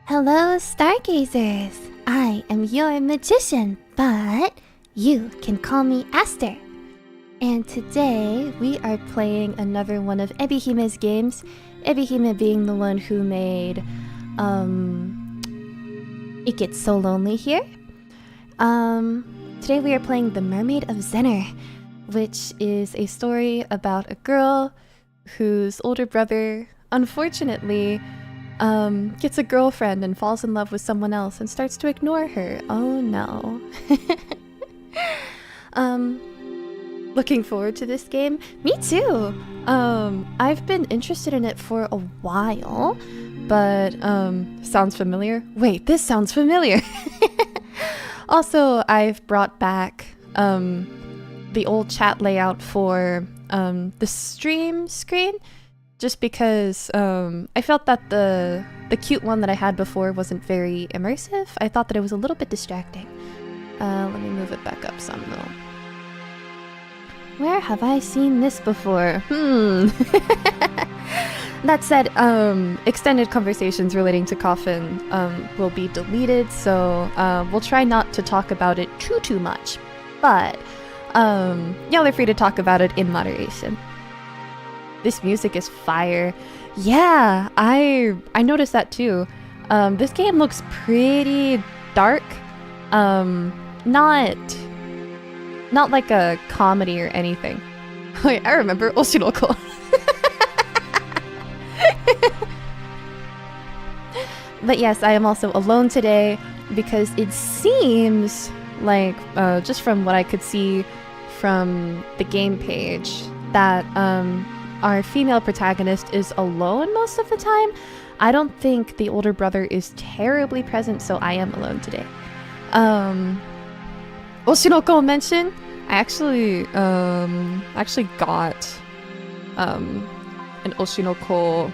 Hello, Stargazers! I am your magician, but you can call me Aster. And today we are playing another one of Ebihime's games. Ebihime being the one who made It Gets So Lonely Here. Today we are playing The Mermaid of Zennor, which is a story about a girl whose older brother, unfortunately, gets a girlfriend and falls in love with someone else and starts to ignore her. Oh no. Looking forward to this game. Me too. I've been interested in it for a while, but sounds familiar? Wait, this sounds familiar. Also, I've brought back the old chat layout for the stream screen, just because I felt that the cute one that I had before wasn't very immersive. I thought that it was a little bit distracting. Let me move it back up some though. Where have I seen this before? That said, extended conversations relating to Coffin will be deleted, so we'll try not to talk about it too much. But y'all are free to talk about it in moderation. This music is fire. Yeah, I noticed that too. This game looks pretty dark. Not like a comedy or anything. Wait, I remember Oshiroko. But yes, I am also alone today because it seems like, just from what I could see from the game page, that our female protagonist is alone most of the time. I don't think the older brother is terribly present, so I am alone today. Oshinoko mention. I actually got an Oshinoko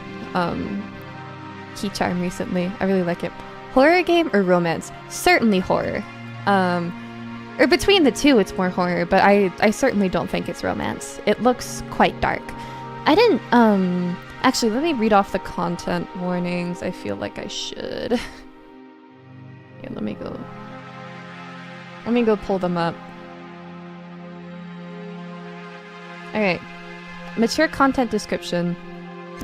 key charm recently. I really like it. Horror game or romance? Certainly horror. Or between the two, it's more horror, but I certainly don't think it's romance. It looks quite dark. I didn't, actually, let me read off the content warnings. I feel like I should. Yeah, let me go pull them up. Alright. Mature content description.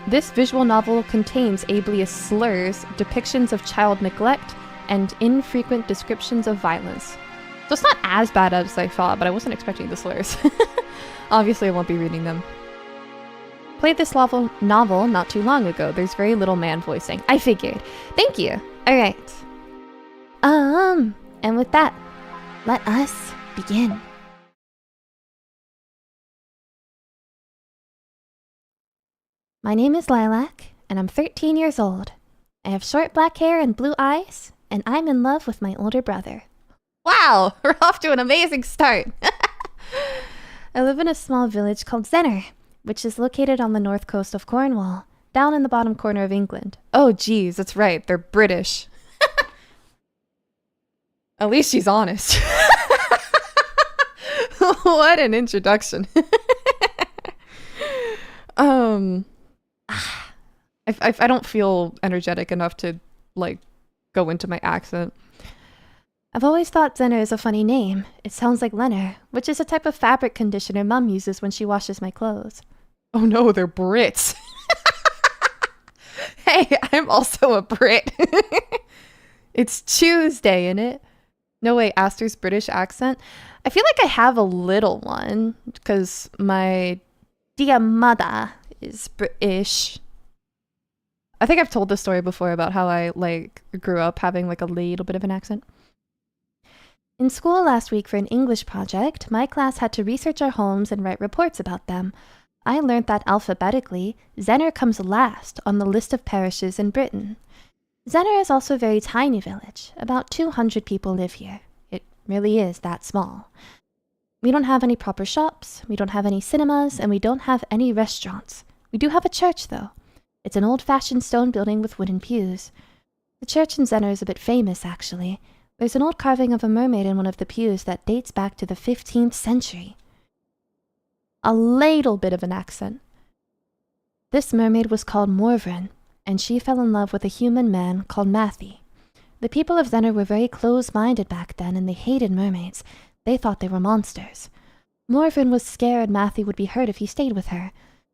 This visual novel contains ableist slurs, depictions of child neglect, and infrequent descriptions of violence. So it's not as bad as I thought, but I wasn't expecting the slurs. Obviously, I won't be reading them. Played this novel not too long ago. There's very little man voicing. I figured. Thank you. Alright. And with that, let us begin. My name is Lilac, and I'm 13 years old. I have short black hair and blue eyes, and I'm in love with my older brother. Wow, we're off to an amazing start. I live in a small village called Zennor, which is located on the north coast of Cornwall, down in the bottom corner of England. Oh geez, that's right, they're British. At least she's honest. What an introduction. I don't feel energetic enough to, like, go into my accent. I've always thought Zennor is a funny name. It sounds like Lenor, which is a type of fabric conditioner Mum uses when she washes my clothes. Oh no, they're Brits. Hey, I'm also a Brit. It's Tuesday, innit? No way, Aster's British accent. I feel like I have a little one, because my Dear mother is British. I think I've told this story before about how I, like, grew up having, like, a little bit of an accent. In school last week for an English project, my class had to research our homes and write reports about them. I learned that alphabetically, Zennor comes last on the list of parishes in Britain. Zennor is also a very tiny village. About 200 people live here. It really is that small. We don't have any proper shops, we don't have any cinemas, and we don't have any restaurants. We do have a church, though. It's an old-fashioned stone building with wooden pews. The church in Zennor is a bit famous, actually. There's an old carving of a mermaid in one of the pews that dates back to the 15th century. A ladle bit of an accent. This mermaid was called Morvran, and she fell in love with a human man called Matthew. The people of Zennor were very close-minded back then, and they hated mermaids. They thought they were monsters. Morvran was scared Matthew would be hurt if he stayed with her.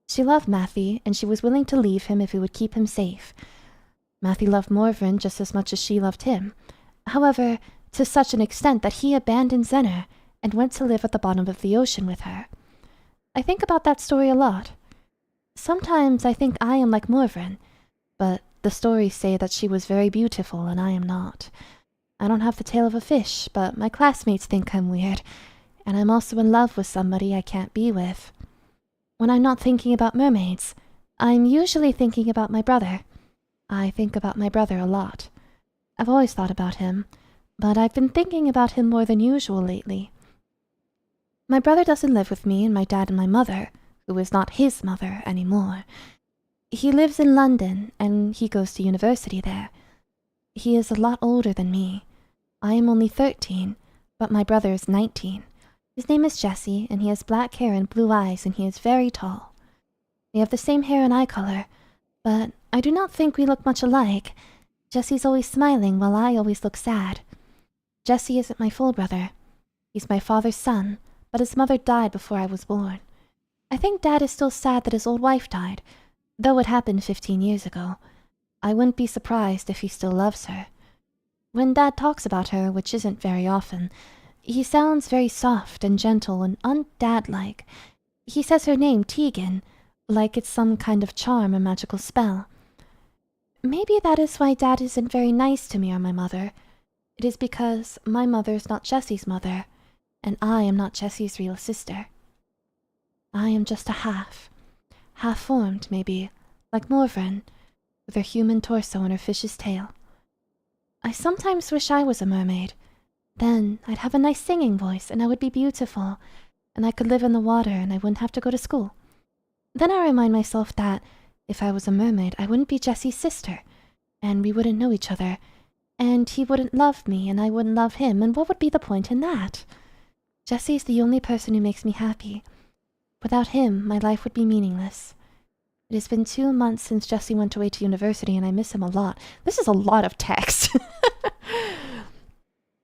She loved Matthew, and she was willing to leave him if he would keep him safe. Matthew loved Morvran just as much as she loved him. However, to such an extent that he abandoned Zennor and went to live at the bottom of the ocean with her. I think about that story a lot. Sometimes I think I am like Morvran, but the stories say that she was very beautiful and I am not. I don't have the tail of a fish, but my classmates think I'm weird, and I'm also in love with somebody I can't be with. When I'm not thinking about mermaids, I'm usually thinking about my brother. I think about my brother a lot. I've always thought about him, but I've been thinking about him more than usual lately. My brother doesn't live with me and my dad and my mother, who is not his mother anymore. He lives in London, and he goes to university there. He is a lot older than me. I am only 13, but my brother is 19. His name is Jesse, and he has black hair and blue eyes, and he is very tall. We have the same hair and eye color, but I do not think we look much alike. Jesse's always smiling while I always look sad. Jesse isn't my full brother. He's my father's son, but his mother died before I was born. I think Dad is still sad that his old wife died, though it happened 15 years ago. I wouldn't be surprised if he still loves her. When Dad talks about her, which isn't very often, he sounds very soft and gentle and un-dad-like. He says her name, Tegan, like it's some kind of charm or magical spell. Maybe that is why Dad isn't very nice to me or my mother. It is because my mother is not Jesse's mother, and I am not Jesse's real sister. I am just a half-formed, maybe, like Morvran, with her human torso and her fish's tail. I sometimes wish I was a mermaid. Then I'd have a nice singing voice, and I would be beautiful, and I could live in the water, and I wouldn't have to go to school. Then I remind myself that, if I was a mermaid, I wouldn't be Jesse's sister, and we wouldn't know each other, and he wouldn't love me, and I wouldn't love him, and what would be the point in that? Jesse's the only person who makes me happy. Without him, my life would be meaningless. It has been 2 months since Jesse went away to university, and I miss him a lot. This is a lot of text.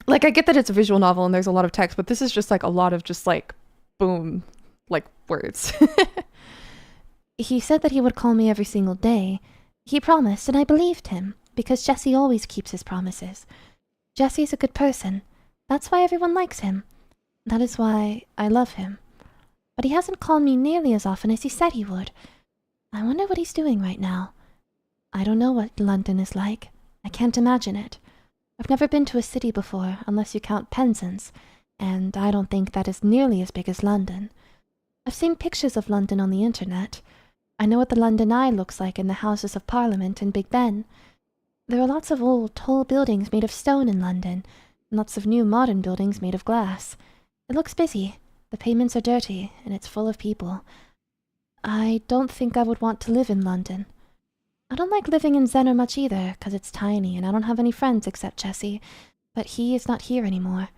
Like, I get that it's a visual novel and there's a lot of text, but this is just like a lot of just like, boom, like words. He said that he would call me every single day. He promised, and I believed him, because Jesse always keeps his promises. Jesse's a good person. That's why everyone likes him. That is why I love him. But he hasn't called me nearly as often as he said he would. I wonder what he's doing right now. I don't know what London is like. I can't imagine it. I've never been to a city before, unless you count Penzance, and I don't think that is nearly as big as London. I've seen pictures of London on the internet. I know what the London Eye looks like in the Houses of Parliament and Big Ben. There are lots of old, tall buildings made of stone in London, and lots of new modern buildings made of glass. It looks busy. The pavements are dirty, and it's full of people. I don't think I would want to live in London. I don't like living in Zennor much either, 'cause it's tiny and I don't have any friends except Jesse, but he is not here anymore.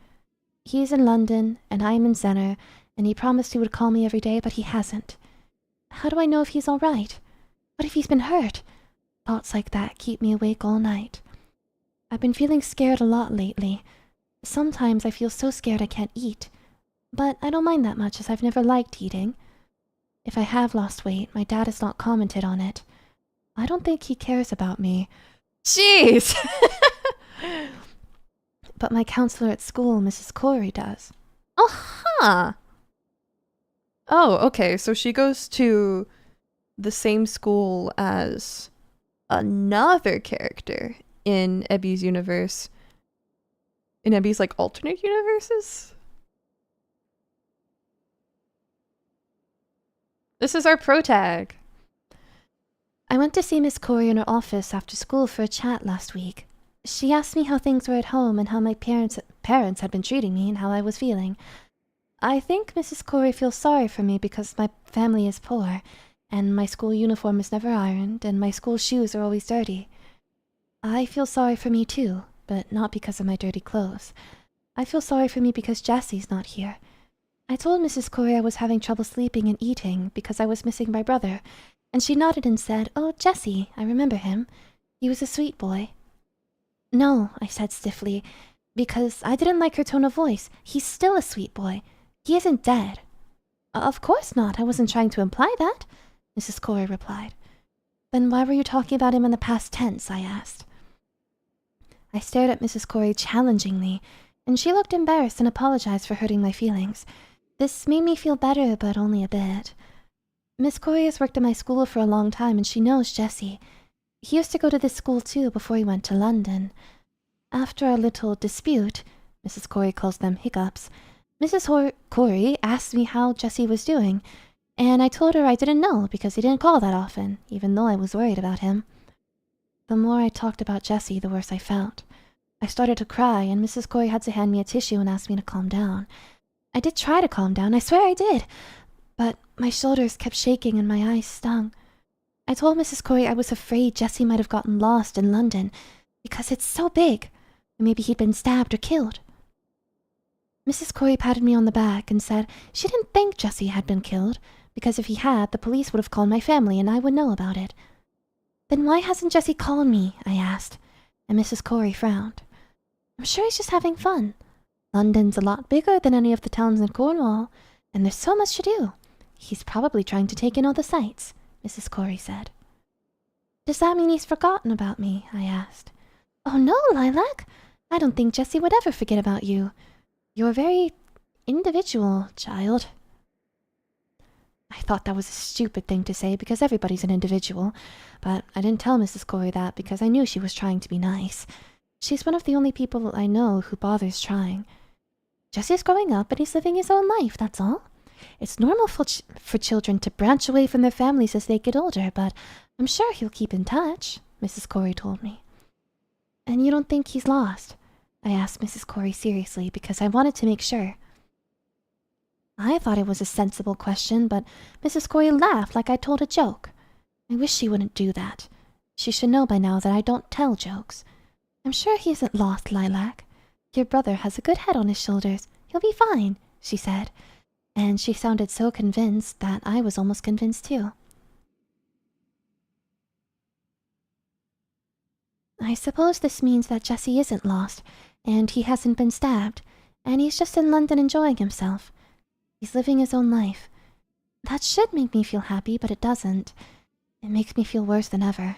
He is in London, and I am in Zennor, and he promised he would call me every day, but he hasn't. How do I know if he's all right? What if he's been hurt? Thoughts like that keep me awake all night. I've been feeling scared a lot lately. Sometimes I feel so scared I can't eat, but I don't mind that much as I've never liked eating. If I have lost weight, my dad has not commented on it. I don't think he cares about me. Jeez! But my counselor at school, Mrs. Corey, does. Oh, huh! Oh, okay. So she goes to the same school as another character in Ebby's universe. In Ebby's, like, alternate universes? This is our pro tag. I went to see Miss Corey in her office after school for a chat last week. She asked me how things were at home and how my parents had been treating me and how I was feeling. I think Mrs. Corey feels sorry for me because my family is poor, and my school uniform is never ironed, and my school shoes are always dirty. I feel sorry for me too, but not because of my dirty clothes. I feel sorry for me because Jesse's not here. I told Mrs. Corey I was having trouble sleeping and eating because I was missing my brother, and she nodded and said, "Oh, Jesse, I remember him. He was a sweet boy." "No," I said stiffly, because I didn't like her tone of voice. "He's still a sweet boy. He isn't dead." "Of course not. I wasn't trying to imply that," Mrs. Corey replied. "Then why were you talking about him in the past tense?" I asked. I stared at Mrs. Corey challengingly, and she looked embarrassed and apologized for hurting my feelings. This made me feel better, but only a bit. Miss Corey has worked at my school for a long time, and she knows Jesse. He used to go to this school too before he went to London. After our little dispute, Mrs. Corey calls them hiccups, Mrs. Corey asked me how Jesse was doing, and I told her I didn't know because he didn't call that often, even though I was worried about him. The more I talked about Jesse, the worse I felt. I started to cry, and Mrs. Corey had to hand me a tissue and ask me to calm down. I did try to calm down, I swear I did, but my shoulders kept shaking and my eyes stung. I told Mrs. Corey I was afraid Jesse might have gotten lost in London because it's so big, and maybe he'd been stabbed or killed. Mrs. Corey patted me on the back and said she didn't think Jesse had been killed, because if he had, the police would have called my family and I would know about it. "Then why hasn't Jesse called me?" I asked, and Mrs. Corey frowned. "I'm sure he's just having fun. London's a lot bigger than any of the towns in Cornwall, and there's so much to do. He's probably trying to take in all the sights," Mrs. Corey said. "Does that mean he's forgotten about me?" I asked. "Oh no, Lilac. I don't think Jesse would ever forget about you. You're very individual, child." I thought that was a stupid thing to say because everybody's an individual, but I didn't tell Mrs. Corey that because I knew she was trying to be nice. She's one of the only people I know who bothers trying. Jesse's growing up and he's living his own life, that's all. It's normal for children to branch away from their families as they get older, but I'm sure he'll keep in touch, Mrs. Corey told me. "And you don't think he's lost?" I asked Mrs. Corey seriously because I wanted to make sure. I thought it was a sensible question, but Mrs. Corey laughed like I told a joke. I wish she wouldn't do that. She should know by now that I don't tell jokes. "I'm sure he isn't lost, Lilac. Your brother has a good head on his shoulders. He'll be fine," she said, and she sounded so convinced that I was almost convinced too. I suppose this means that Jesse isn't lost, and he hasn't been stabbed, and he's just in London enjoying himself. He's living his own life. That should make me feel happy, but it doesn't. It makes me feel worse than ever.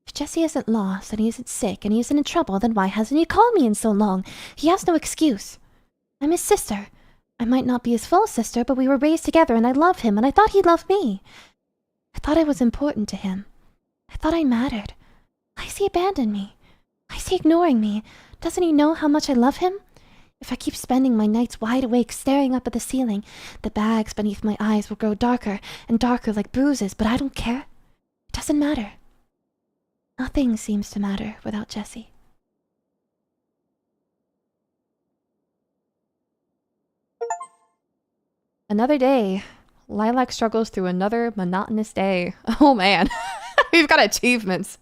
If Jesse isn't lost, and he isn't sick, and he isn't in trouble, then why hasn't he called me in so long? He has no excuse. I'm his sister. I might not be his full sister, but we were raised together, and I love him, and I thought he loved me. I thought I was important to him. I thought I mattered. Why has he abandoned me? Why is he ignoring me? Doesn't he know how much I love him? If I keep spending my nights wide awake staring up at the ceiling, the bags beneath my eyes will grow darker and darker like bruises, but I don't care. It doesn't matter. Nothing seems to matter without Jesse. Another day. Lilac struggles through another monotonous day. Oh man, we've got achievements.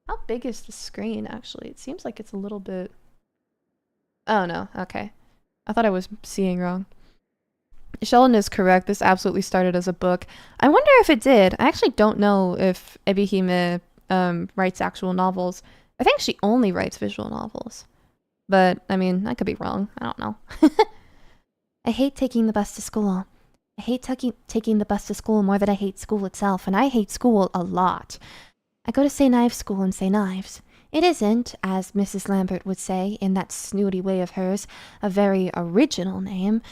How big is the screen, actually? It seems like it's a little bit... Oh no, okay. I thought I was seeing wrong. Sheldon is correct. This absolutely started as a book. I wonder if it did. I actually don't know if Ebihime writes actual novels. I think she only writes visual novels. But, I mean, I could be wrong. I don't know. I hate taking the bus to school. I hate taking the bus to school more than I hate school itself, and I hate school a lot. I go to St. Ives School in St. Ives. It isn't, as Mrs. Lambert would say in that snooty way of hers, a very original name.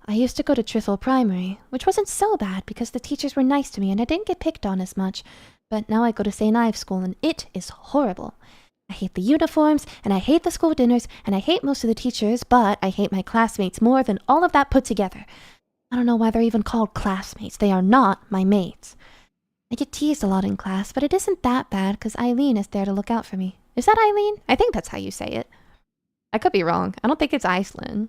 I used to go to Trithel Primary, which wasn't so bad because the teachers were nice to me and I didn't get picked on as much. But now I go to St. Ives School and it is horrible. I hate the uniforms, and I hate the school dinners, and I hate most of the teachers, but I hate my classmates more than all of that put together. I don't know why they're even called classmates. They are not my mates. I get teased a lot in class, but it isn't that bad because Aislinn is there to look out for me. Is that Aislinn? I think that's how you say it. I could be wrong. I don't think it's Aislinn.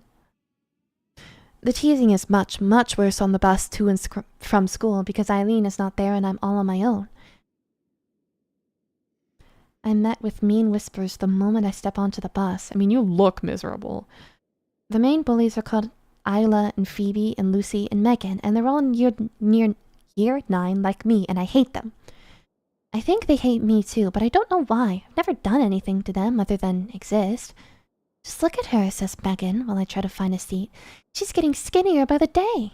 The teasing is much, much worse on the bus to and from school because Aislinn is not there and I'm all on my own. I'm met with mean whispers the moment I step onto the bus. I mean, you look miserable. The main bullies are called Isla and Phoebe and Lucy and Megan, and they're all near year 9 like me, and I hate them. I think they hate me too, but I don't know why. I've never done anything to them other than exist. Just look at her, says Megan, while I try to find a seat. She's getting skinnier by the day.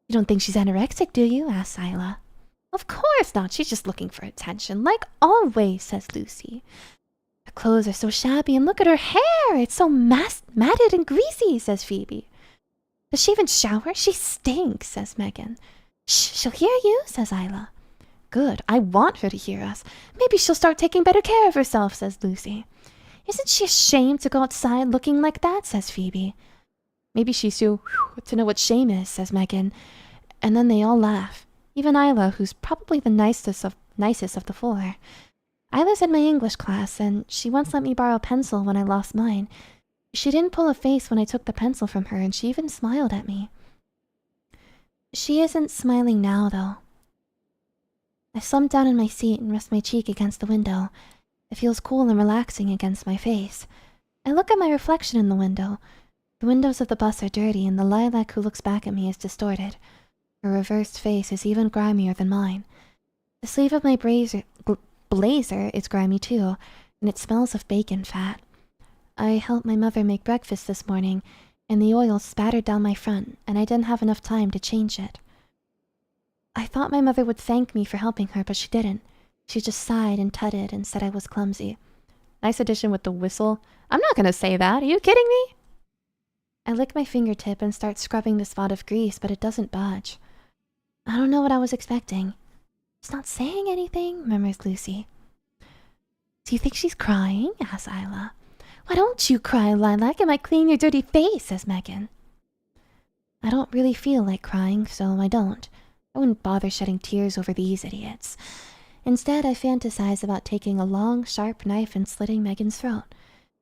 You don't think she's anorexic, do you? Asks Isla. Of course not. She's just looking for attention, like always, says Lucy. Her clothes are so shabby, and look at her hair. It's so matted and greasy, says Phoebe. Does she even shower? She stinks, says Megan. Shh, she'll hear you, says Isla. Good. I want her to hear us. Maybe she'll start taking better care of herself, says Lucy. Isn't she ashamed to go outside looking like that, says Phoebe. Maybe she's too to know what shame is, says Megan. And then they all laugh. Even Isla, who's probably the nicest of the four. Isla's in my English class, and she once let me borrow a pencil when I lost mine. She didn't pull a face when I took the pencil from her, and she even smiled at me. She isn't smiling now, though. I slump down in my seat and rest my cheek against the window. It feels cool and relaxing against my face. I look at my reflection in the window. The windows of the bus are dirty, and the Lilac who looks back at me is distorted. Her reversed face is even grimier than mine. The sleeve of my blazer is grimy too, and it smells of bacon fat. I helped my mother make breakfast this morning, and the oil spattered down my front, and I didn't have enough time to change it. I thought my mother would thank me for helping her, but she didn't. She just sighed and tutted and said I was clumsy. Nice addition with the whistle. I'm not gonna say that. Are you kidding me? I lick my fingertip and start scrubbing the spot of grease, but it doesn't budge. I don't know what I was expecting. She's not saying anything, murmurs Lucy. Do you think she's crying? Asks Isla. Why don't you cry, Lilac? It might clean your dirty face, says Megan. I don't really feel like crying, so I don't. I wouldn't bother shedding tears over these idiots. Instead, I fantasize about taking a long, sharp knife and slitting Megan's throat.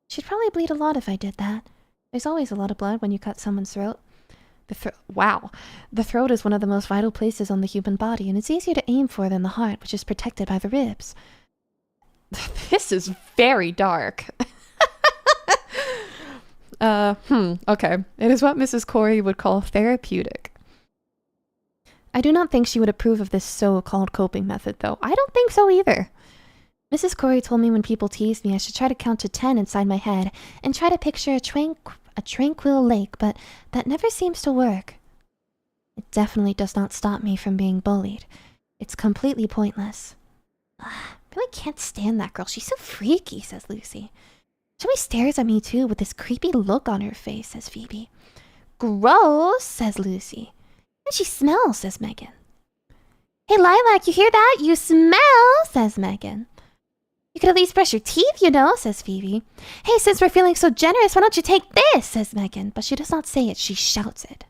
She'd probably bleed a lot if I did that. There's always a lot of blood when you cut someone's throat. Wow. The throat is one of the most vital places on the human body, and it's easier to aim for than the heart, which is protected by the ribs. This is very dark. Okay. It is what Mrs. Corey would call therapeutic. I do not think she would approve of this so-called coping method, though. I don't think so either. Mrs. Corey told me when people teased me I should try to count to 10 inside my head and try to picture a tranquil lake, but that never seems to work. It definitely does not stop me from being bullied. It's completely pointless. I really can't stand that girl. She's so freaky, says Lucy. She always stares at me too with this creepy look on her face, says Phoebe. Gross, says Lucy. And she smells, says Megan. Hey, Lilac, you hear that? You smell, says Megan. You could at least brush your teeth, you know, says Phoebe. Hey, since we're feeling so generous, why don't you take this, says Megan. But she does not say it, she shouts it.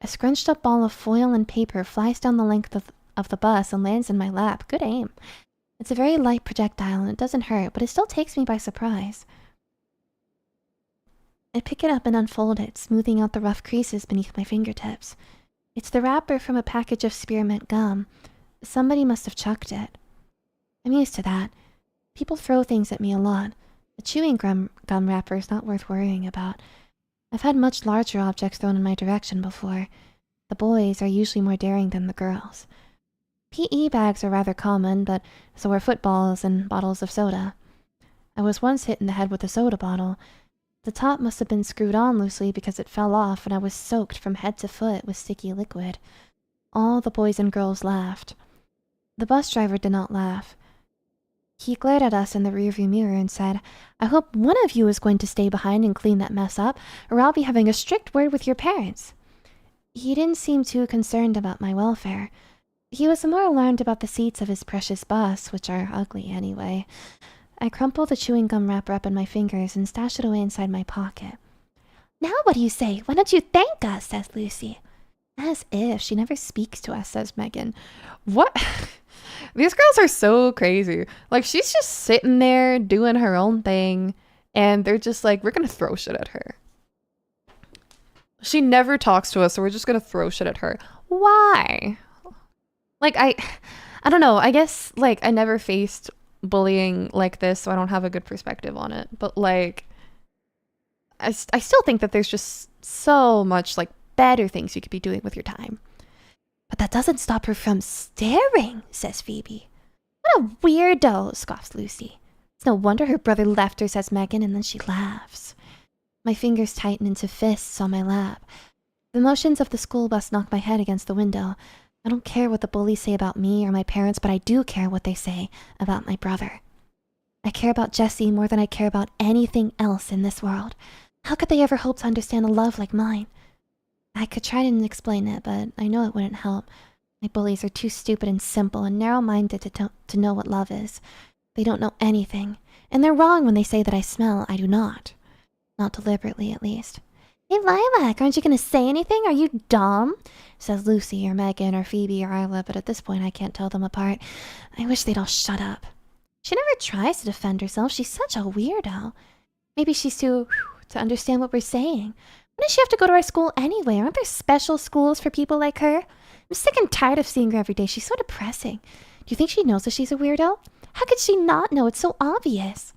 A scrunched up ball of foil and paper flies down the length of the bus and lands in my lap. Good aim. It's a very light projectile and it doesn't hurt, but it still takes me by surprise. I pick it up and unfold it, smoothing out the rough creases beneath my fingertips. It's the wrapper from a package of spearmint gum. Somebody must have chucked it. I'm used to that. People throw things at me a lot. A chewing gum wrapper is not worth worrying about. I've had much larger objects thrown in my direction before. The boys are usually more daring than the girls. PE bags are rather common, but so are footballs and bottles of soda. I was once hit in the head with a soda bottle. The top must have been screwed on loosely because it fell off and I was soaked from head to foot with sticky liquid. All the boys and girls laughed. The bus driver did not laugh. He glared at us in the rearview mirror and said, "I hope one of you is going to stay behind and clean that mess up, or I'll be having a strict word with your parents." He didn't seem too concerned about my welfare. He was more alarmed about the seats of his precious bus, which are ugly anyway. I crumpled the chewing gum wrapper up in my fingers and stashed it away inside my pocket. "Now what do you say? Why don't you thank us?" says Lucy. "As if. She never speaks to us," says Megan. What? These girls are so crazy. Like, she's just sitting there doing her own thing, and they're just like, we're gonna throw shit at her. She never talks to us, so we're just gonna throw shit at her. Why? Like, I don't know. I guess, like, I never faced bullying like this, so I don't have a good perspective on it. But, like, I still think that there's just so much, like, better things you could be doing with your time. "But that doesn't stop her from staring," says Phoebe. "What a weirdo," scoffs Lucy. "It's no wonder her brother left her," says Megan, and then she laughs. My fingers tighten into fists on my lap. The motions of the school bus knock my head against the window. I don't care what the bullies say about me or my parents, but I do care what they say about my brother. I care about Jesse more than I care about anything else in this world. How could they ever hope to understand a love like mine? I could try to explain it, but I know it wouldn't help. My bullies are too stupid and simple and narrow-minded to know what love is. They don't know anything, and they're wrong when they say that I smell. I do not. Not deliberately, at least. "Hey, Lilac, aren't you going to say anything? Are you dumb?" says Lucy or Megan or Phoebe or Isla, but at this point I can't tell them apart. I wish they'd all shut up. She never tries to defend herself. She's such a weirdo. Maybe she's too to understand what we're saying. Why does she have to go to our school anyway? Aren't there special schools for people like her? I'm sick and tired of seeing her every day. She's so depressing. Do you think she knows that she's a weirdo? How could she not know? It's so obvious.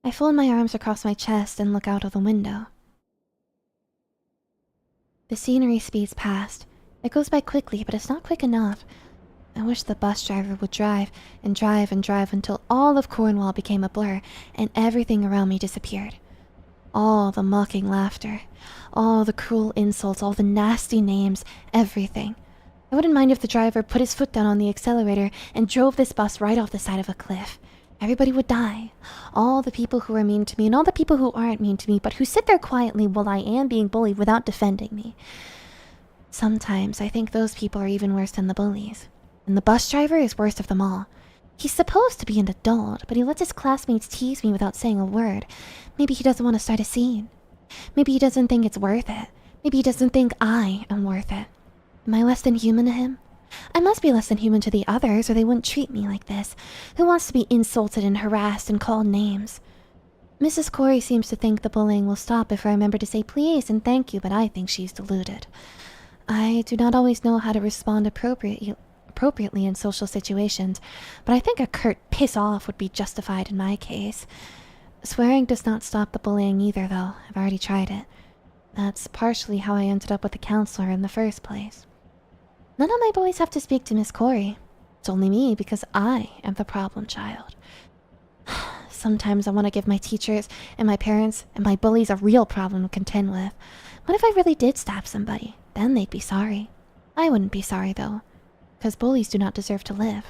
I fold my arms across my chest and look out of the window. The scenery speeds past. It goes by quickly, but it's not quick enough. I wish the bus driver would drive and drive and drive until all of Cornwall became a blur and everything around me disappeared. All the mocking laughter, all the cruel insults, all the nasty names, everything. I wouldn't mind if the driver put his foot down on the accelerator and drove this bus right off the side of a cliff. Everybody would die. All the people who are mean to me and all the people who aren't mean to me, but who sit there quietly while I am being bullied without defending me. Sometimes I think those people are even worse than the bullies. And the bus driver is worst of them all. He's supposed to be an adult, but he lets his classmates tease me without saying a word. Maybe he doesn't want to start a scene. Maybe he doesn't think it's worth it. Maybe he doesn't think I am worth it. Am I less than human to him? I must be less than human to the others, or they wouldn't treat me like this. Who wants to be insulted and harassed and called names? Mrs. Corey seems to think the bullying will stop if I remember to say please and thank you, but I think she's deluded. I do not always know how to respond appropriately in social situations, but I think a curt piss off would be justified in my case. Swearing does not stop the bullying either, though. I've already tried it. That's partially how I ended up with the counselor in the first place. None of my bullies have to speak to Miss Corey. It's only me, because I am the problem child. Sometimes I want to give my teachers and my parents and my bullies a real problem to contend with. What if I really did stab somebody? Then they'd be sorry. I wouldn't be sorry, though, because bullies do not deserve to live.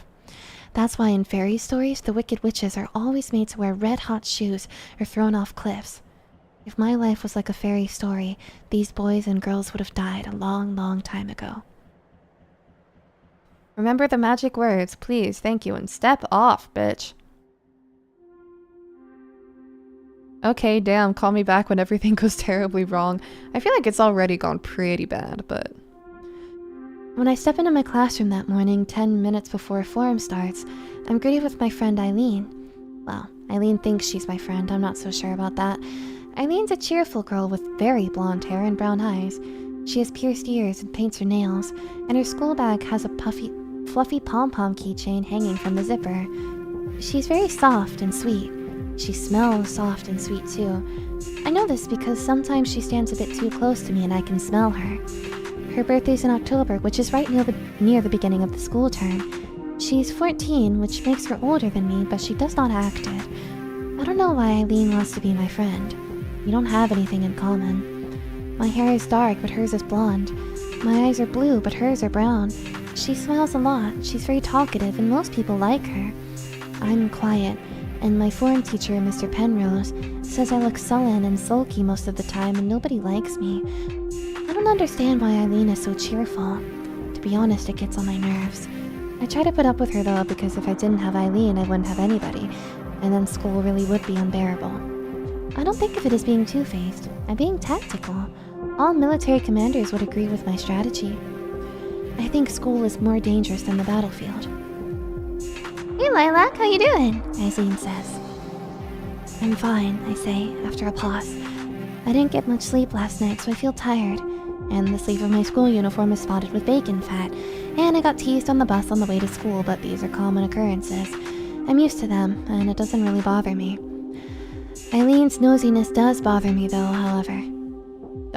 That's why in fairy stories, the wicked witches are always made to wear red-hot shoes or thrown off cliffs. If my life was like a fairy story, these boys and girls would have died a long, long time ago. Remember the magic words, please, thank you, and step off, bitch. Okay, damn, call me back when everything goes terribly wrong. I feel like it's already gone pretty bad, but... When I step into my classroom that morning, 10 minutes before forum starts, I'm greeted with my friend Aislinn. Well, Aislinn thinks she's my friend, I'm not so sure about that. Aileen's a cheerful girl with very blonde hair and brown eyes. She has pierced ears and paints her nails, and her school bag has a fluffy pom-pom keychain hanging from the zipper. She's very soft and sweet. She smells soft and sweet too. I know this because sometimes she stands a bit too close to me and I can smell her. Her birthday's in October, which is right near the beginning of the school term. She's 14, which makes her older than me, but she does not act it. I don't know why Aislinn wants to be my friend. We don't have anything in common. My hair is dark, but hers is blonde. My eyes are blue, but hers are brown. She smiles a lot, she's very talkative, and most people like her. I'm quiet, and my form teacher, Mr. Penrose, says I look sullen and sulky most of the time and nobody likes me. I don't understand why Aislinn is so cheerful. To be honest, it gets on my nerves. I try to put up with her though, because if I didn't have Aislinn, I wouldn't have anybody, and then school really would be unbearable. I don't think of it as being two-faced. I'm being tactical. All military commanders would agree with my strategy. I think school is more dangerous than the battlefield. Hey Lilac, how you doing? Aislinn says. I'm fine, I say, after a pause. I didn't get much sleep last night, so I feel tired. And the sleeve of my school uniform is spotted with bacon fat. And I got teased on the bus on the way to school, but these are common occurrences. I'm used to them, and it doesn't really bother me. Aillinn's nosiness does bother me though, however.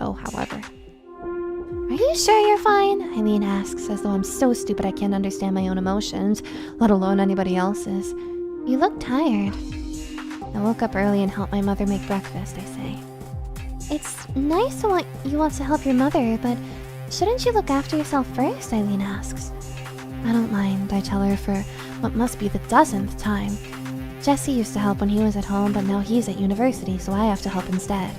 Are you sure you're fine? Aislinn asks, as though I'm so stupid I can't understand my own emotions, let alone anybody else's. You look tired. I woke up early and helped my mother make breakfast, I say. It's nice you want to help your mother, but shouldn't you look after yourself first? Aislinn asks. I don't mind, I tell her for what must be the dozenth time. Jesse used to help when he was at home, but now he's at university, so I have to help instead.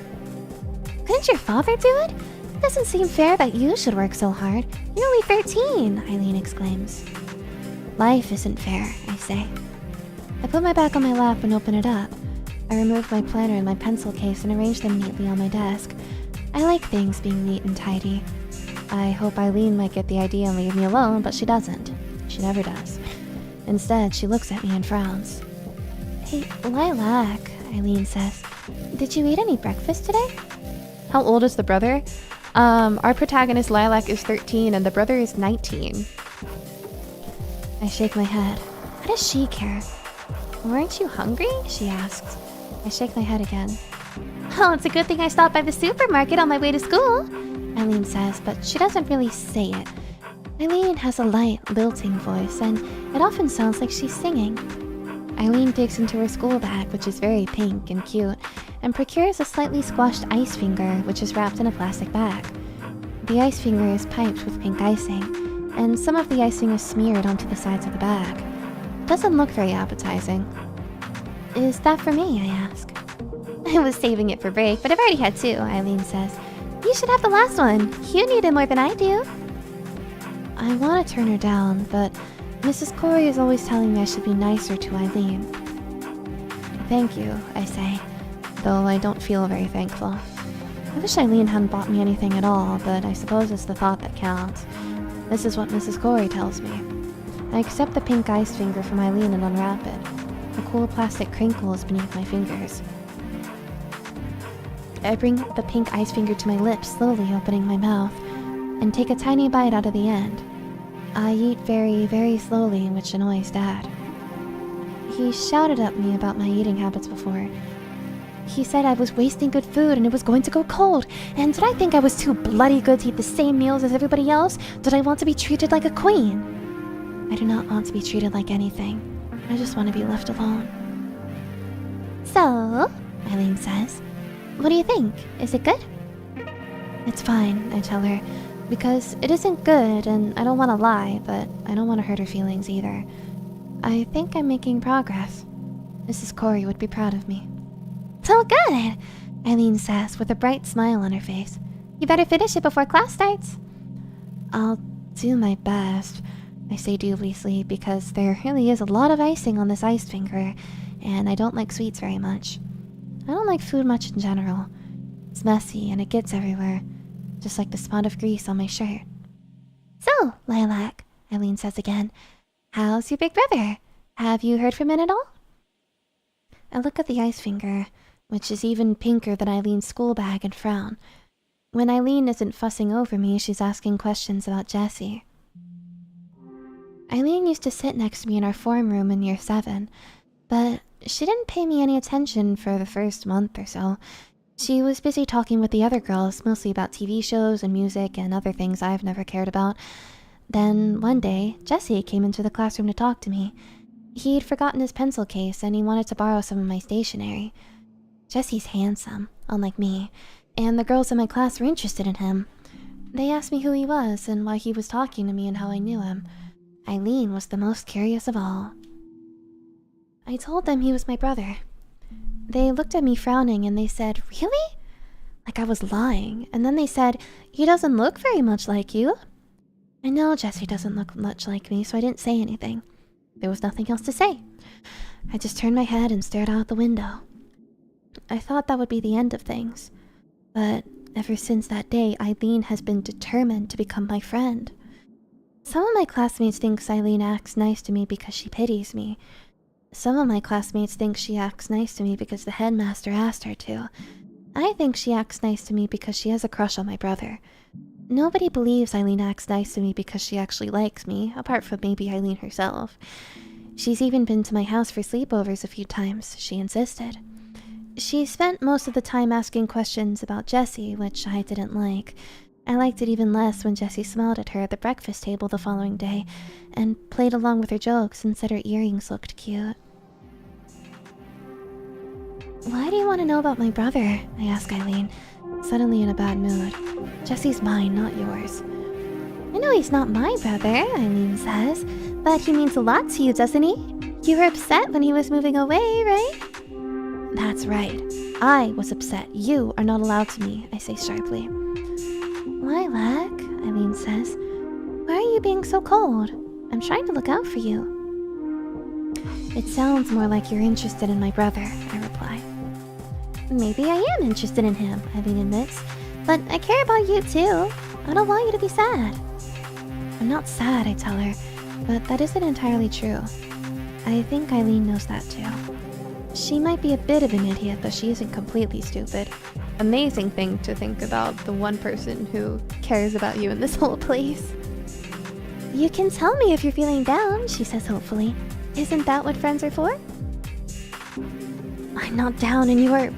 Couldn't your father do it? It doesn't seem fair that you should work so hard. You're only 13, Aislinn exclaims. Life isn't fair, I say. I put my back on my lap and open it up. I remove my planner and my pencil case and arrange them neatly on my desk. I like things being neat and tidy. I hope Aislinn might get the idea and leave me alone, but she doesn't. She never does. Instead, she looks at me and frowns. Hey, Lilac, Aislinn says. Did you eat any breakfast today? How old is the brother? Our protagonist Lilac is 13 and the brother is 19. I shake my head. What does she care? Weren't you hungry? She asks. I shake my head again. Oh, it's a good thing I stopped by the supermarket on my way to school, Aislinn says, but she doesn't really say it. Aislinn has a light, lilting voice, and it often sounds like she's singing. Aislinn digs into her school bag, which is very pink and cute, and procures a slightly squashed ice finger, which is wrapped in a plastic bag. The ice finger is piped with pink icing, and some of the icing is smeared onto the sides of the bag. It doesn't look very appetizing. Is that for me? I ask. I was saving it for break, but I've already had two, Aislinn says. You should have the last one. You need it more than I do. I want to turn her down, but Mrs. Corey is always telling me I should be nicer to Aislinn. Thank you, I say, though I don't feel very thankful. I wish Aislinn hadn't bought me anything at all, but I suppose it's the thought that counts. This is what Mrs. Corey tells me. I accept the pink ice finger from Aislinn and unwrap it. The cool plastic crinkles beneath my fingers. I bring the pink ice finger to my lips, slowly opening my mouth, and take a tiny bite out of the end. I eat very, very slowly, which annoys Dad. He shouted at me about my eating habits before. He said I was wasting good food and it was going to go cold. And did I think I was too bloody good to eat the same meals as everybody else? Did I want to be treated like a queen? I do not want to be treated like anything. I just want to be left alone. So, Aislinn says, what do you think? Is it good? It's fine, I tell her, because it isn't good and I don't want to lie, but I don't want to hurt her feelings either. I think I'm making progress. Mrs. Corey would be proud of me. So good, Aislinn says with a bright smile on her face. You better finish it before class starts. I'll do my best, I say dubiously, because there really is a lot of icing on this ice finger, and I don't like sweets very much. I don't like food much in general. It's messy and it gets everywhere, just like the spot of grease on my shirt. So, Lilac, Aislinn says again, how's your big brother? Have you heard from him at all? I look at the ice finger, which is even pinker than Aillinn's school bag, and frown. When Aislinn isn't fussing over me, she's asking questions about Jessie. Aislinn used to sit next to me in our form room in year 7, but she didn't pay me any attention for the first month or so. She was busy talking with the other girls, mostly about TV shows and music and other things I've never cared about. Then, one day, Jesse came into the classroom to talk to me. He'd forgotten his pencil case and he wanted to borrow some of my stationery. Jesse's handsome, unlike me, and the girls in my class were interested in him. They asked me who he was and why he was talking to me and how I knew him. Aislinn was the most curious of all. I told them he was my brother. They looked at me frowning and they said, "Really?" Like I was lying. And then they said, "He doesn't look very much like you." I know Jesse doesn't look much like me, so I didn't say anything. There was nothing else to say. I just turned my head and stared out the window. I thought that would be the end of things. But ever since that day, Aislinn has been determined to become my friend. Some of my classmates think Aislinn acts nice to me because she pities me. Some of my classmates think she acts nice to me because the headmaster asked her to. I think she acts nice to me because she has a crush on my brother. Nobody believes Aislinn acts nice to me because she actually likes me, apart from maybe Aislinn herself. She's even been to my house for sleepovers a few times, she insisted. She spent most of the time asking questions about Jessie, which I didn't like. I liked it even less when Jessie smiled at her at the breakfast table the following day and played along with her jokes and said her earrings looked cute. "Why do you want to know about my brother?" I asked Aislinn, suddenly in a bad mood. "Jessie's mine, not yours." "I know he's not my brother," Aislinn says, "but he means a lot to you, doesn't he? You were upset when he was moving away, right?" "That's right. I was upset. You are not allowed to me," I say sharply. "Lilac," Aislinn says, "why are you being so cold? I'm trying to look out for you." "It sounds more like you're interested in my brother," I reply. "Maybe I am interested in him," Aislinn admits, "but I care about you too. I don't want you to be sad." "I'm not sad," I tell her, but that isn't entirely true. I think Aislinn knows that too. She might be a bit of an idiot, but she isn't completely stupid. Amazing thing to think about, the one person who cares about you in this whole place. "You can tell me if you're feeling down," she says hopefully. "Isn't that what friends are for?" "I'm not down and you are..."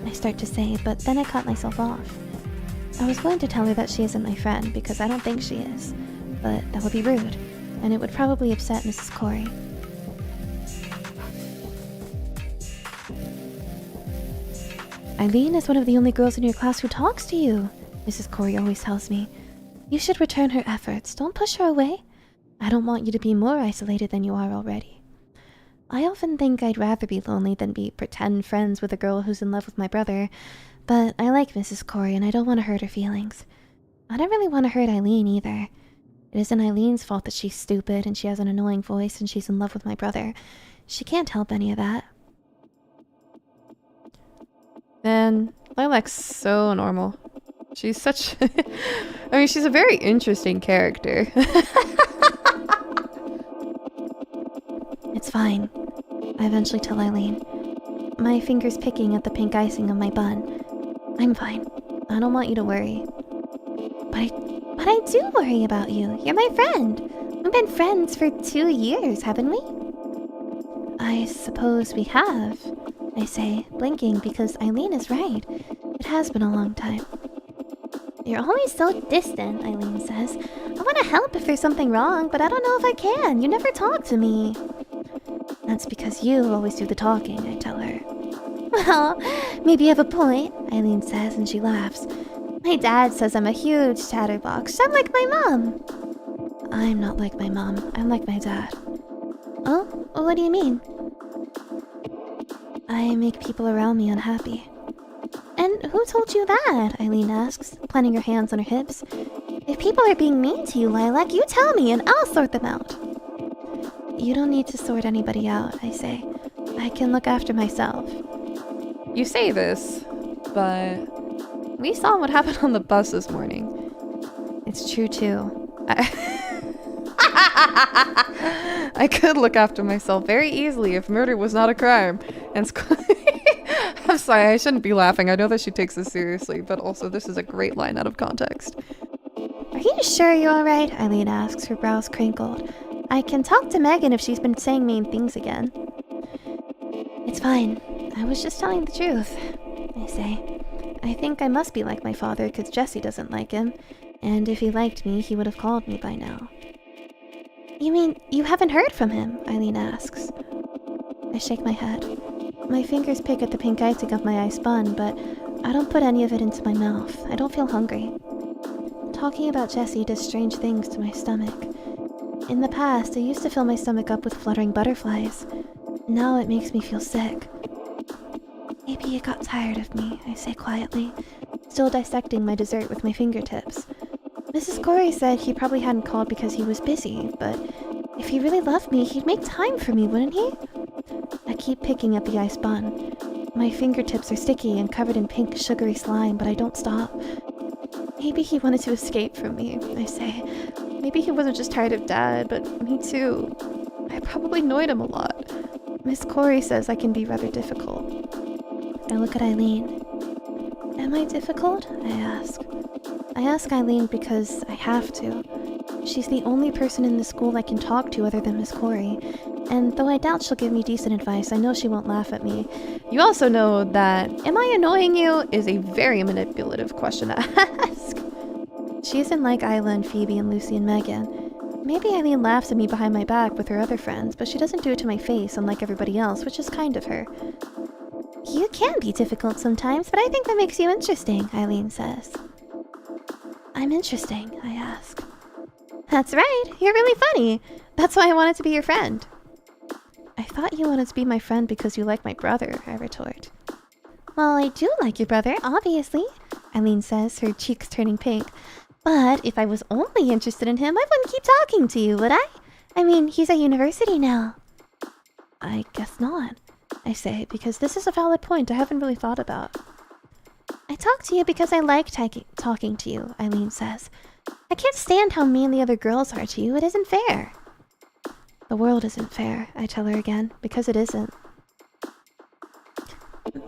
I start to say, but then I cut myself off. I was going to tell her that she isn't my friend because I don't think she is, but that would be rude, and it would probably upset Mrs. Corey. "Aislinn is one of the only girls in your class who talks to you," Mrs. Corey always tells me. "You should return her efforts. Don't push her away. I don't want you to be more isolated than you are already." I often think I'd rather be lonely than be pretend friends with a girl who's in love with my brother, but I like Mrs. Corey and I don't want to hurt her feelings. I don't really want to hurt Aislinn either. It isn't Eileen's fault that she's stupid and she has an annoying voice and she's in love with my brother. She can't help any of that. Man, Lilac's so normal. She's such... I mean, she's a very interesting character. It's fine, I eventually tell Aislinn, my fingers picking at the pink icing of my bun. I'm fine. I don't want you to worry. But I do worry about you. You're my friend. We've been friends for 2 years, haven't we? I suppose we have, I say, blinking because Aislinn is right. It has been a long time. You're always so distant, Aislinn says. I want to help if there's something wrong, but I don't know if I can. You never talk to me. That's because you always do the talking, I tell her. Well, maybe you have a point, Aislinn says, and she laughs. My dad says I'm a huge chatterbox. I'm like my mom. I'm not like my mom. I'm like my dad. Oh? What do you mean? I make people around me unhappy. And who told you that? Aislinn asks, planting her hands on her hips. If people are being mean to you, Lilac, you tell me and I'll sort them out. You don't need to sort anybody out, I say. I can look after myself. You say this, but we saw what happened on the bus this morning. It's true too. I could look after myself very easily if murder was not a crime. And I'm sorry, I shouldn't be laughing. I know that she takes this seriously, but also this is a great line out of context. Are you sure you're alright? Aislinn asks, her brows crinkled. I can talk to Megan if she's been saying mean things again. It's fine. I was just telling the truth, I say. I think I must be like my father because Jesse doesn't like him, and if he liked me, he would have called me by now. You mean you haven't heard from him? Aislinn asks. I shake my head. My fingers pick at the pink icing of my ice bun, but I don't put any of it into my mouth. I don't feel hungry. Talking about Jesse does strange things to my stomach. In the past, I used to fill my stomach up with fluttering butterflies. Now it makes me feel sick. Maybe he got tired of me, I say quietly, still dissecting my dessert with my fingertips. Mrs. Corey said he probably hadn't called because he was busy, but if he really loved me, he'd make time for me, wouldn't he? I keep picking at the ice bun. My fingertips are sticky and covered in pink, sugary slime, but I don't stop. Maybe he wanted to escape from me, I say. Maybe he wasn't just tired of Dad, but me too. I probably annoyed him a lot. Miss Corey says I can be rather difficult. I look at Aislinn. Am I difficult? I ask. I ask Aislinn because I have to. She's the only person in the school I can talk to other than Miss Corey, and though I doubt she'll give me decent advice, I know she won't laugh at me. You also know that "am I annoying you?" is a very manipulative question to ask. She isn't like Aislinn, Phoebe, and Lucy and Megan. Maybe Aislinn laughs at me behind my back with her other friends, but she doesn't do it to my face, unlike everybody else, which is kind of her. You can be difficult sometimes, but I think that makes you interesting, Aislinn says. I'm interesting, I ask. That's right, you're really funny. That's why I wanted to be your friend. I thought you wanted to be my friend because you like my brother, I retort. Well, I do like your brother, obviously, Aislinn says, her cheeks turning pink. But if I was only interested in him, I wouldn't keep talking to you, would I? I mean, he's at university now. I guess not, I say, because this is a valid point I haven't really thought about. I talk to you because I like talking to you, Aislinn says. I can't stand how mean the other girls are to you. It isn't fair. The world isn't fair, I tell her again, because it isn't.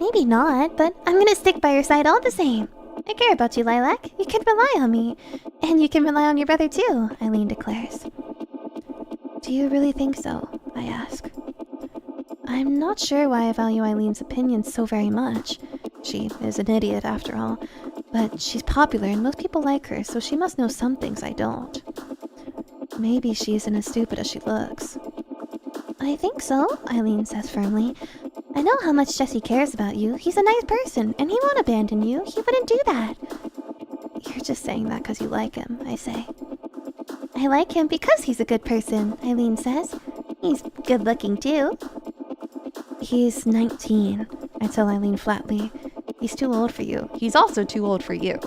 Maybe not, but I'm gonna stick by your side all the same. I care about you, Lilac. You can rely on me. And you can rely on your brother too, Aislinn declares. Do you really think so? I ask. I'm not sure why I value Aileen's opinion so very much. She is an idiot after all, but she's popular and most people like her, so she must know some things I don't. Maybe she isn't as stupid as she looks. I think so, Aislinn says firmly. I know how much Jesse cares about you. He's a nice person, and he won't abandon you. He wouldn't do that. You're just saying that because you like him, I say. I like him because he's a good person, Aislinn says. He's good-looking, too. He's 19, I tell Aislinn flatly. He's too old for you. He's also too old for you.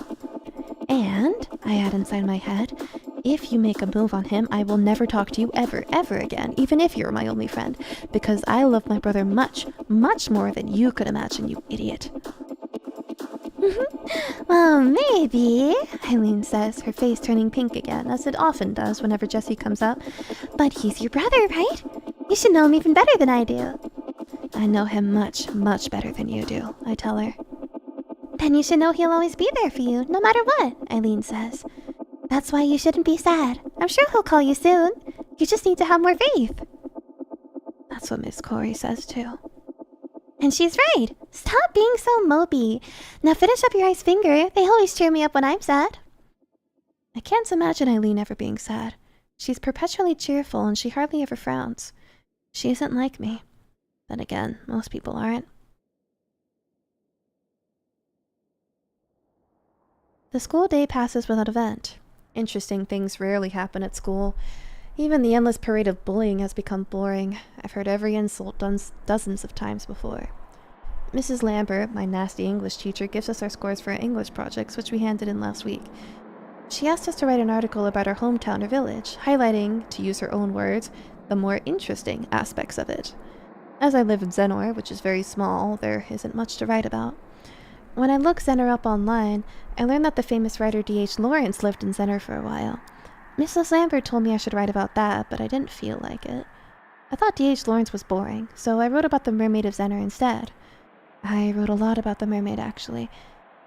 And, I add inside my head, if you make a move on him, I will never talk to you ever, ever again, even if you're my only friend, because I love my brother much, much more than you could imagine, you idiot. Well, maybe, Aislinn says, her face turning pink again, as it often does whenever Jesse comes up. But he's your brother, right? You should know him even better than I do. I know him much, much better than you do, I tell her. Then you should know he'll always be there for you, no matter what, Aislinn says. That's why you shouldn't be sad. I'm sure he'll call you soon. You just need to have more faith. That's what Miss Corey says, too. And she's right. Stop being so mopey. Now finish up your ice finger. They always cheer me up when I'm sad. I can't imagine Aislinn ever being sad. She's perpetually cheerful and she hardly ever frowns. She isn't like me. Then again, most people aren't. The school day passes without event. Interesting things rarely happen at school. Even the endless parade of bullying has become boring. I've heard every insult dozens of times before. Mrs. Lambert, my nasty English teacher, gives us our scores for our English projects, which we handed in last week. She asked us to write an article about our hometown or village, highlighting, to use her own words, the more interesting aspects of it. As I live in Zennor, which is very small, there isn't much to write about. When I look Zennor up online, I learned that the famous writer D.H. Lawrence lived in Zennor for a while. Mrs. Lambert told me I should write about that, but I didn't feel like it. I thought D.H. Lawrence was boring, so I wrote about the Mermaid of Zennor instead. I wrote a lot about the mermaid, actually.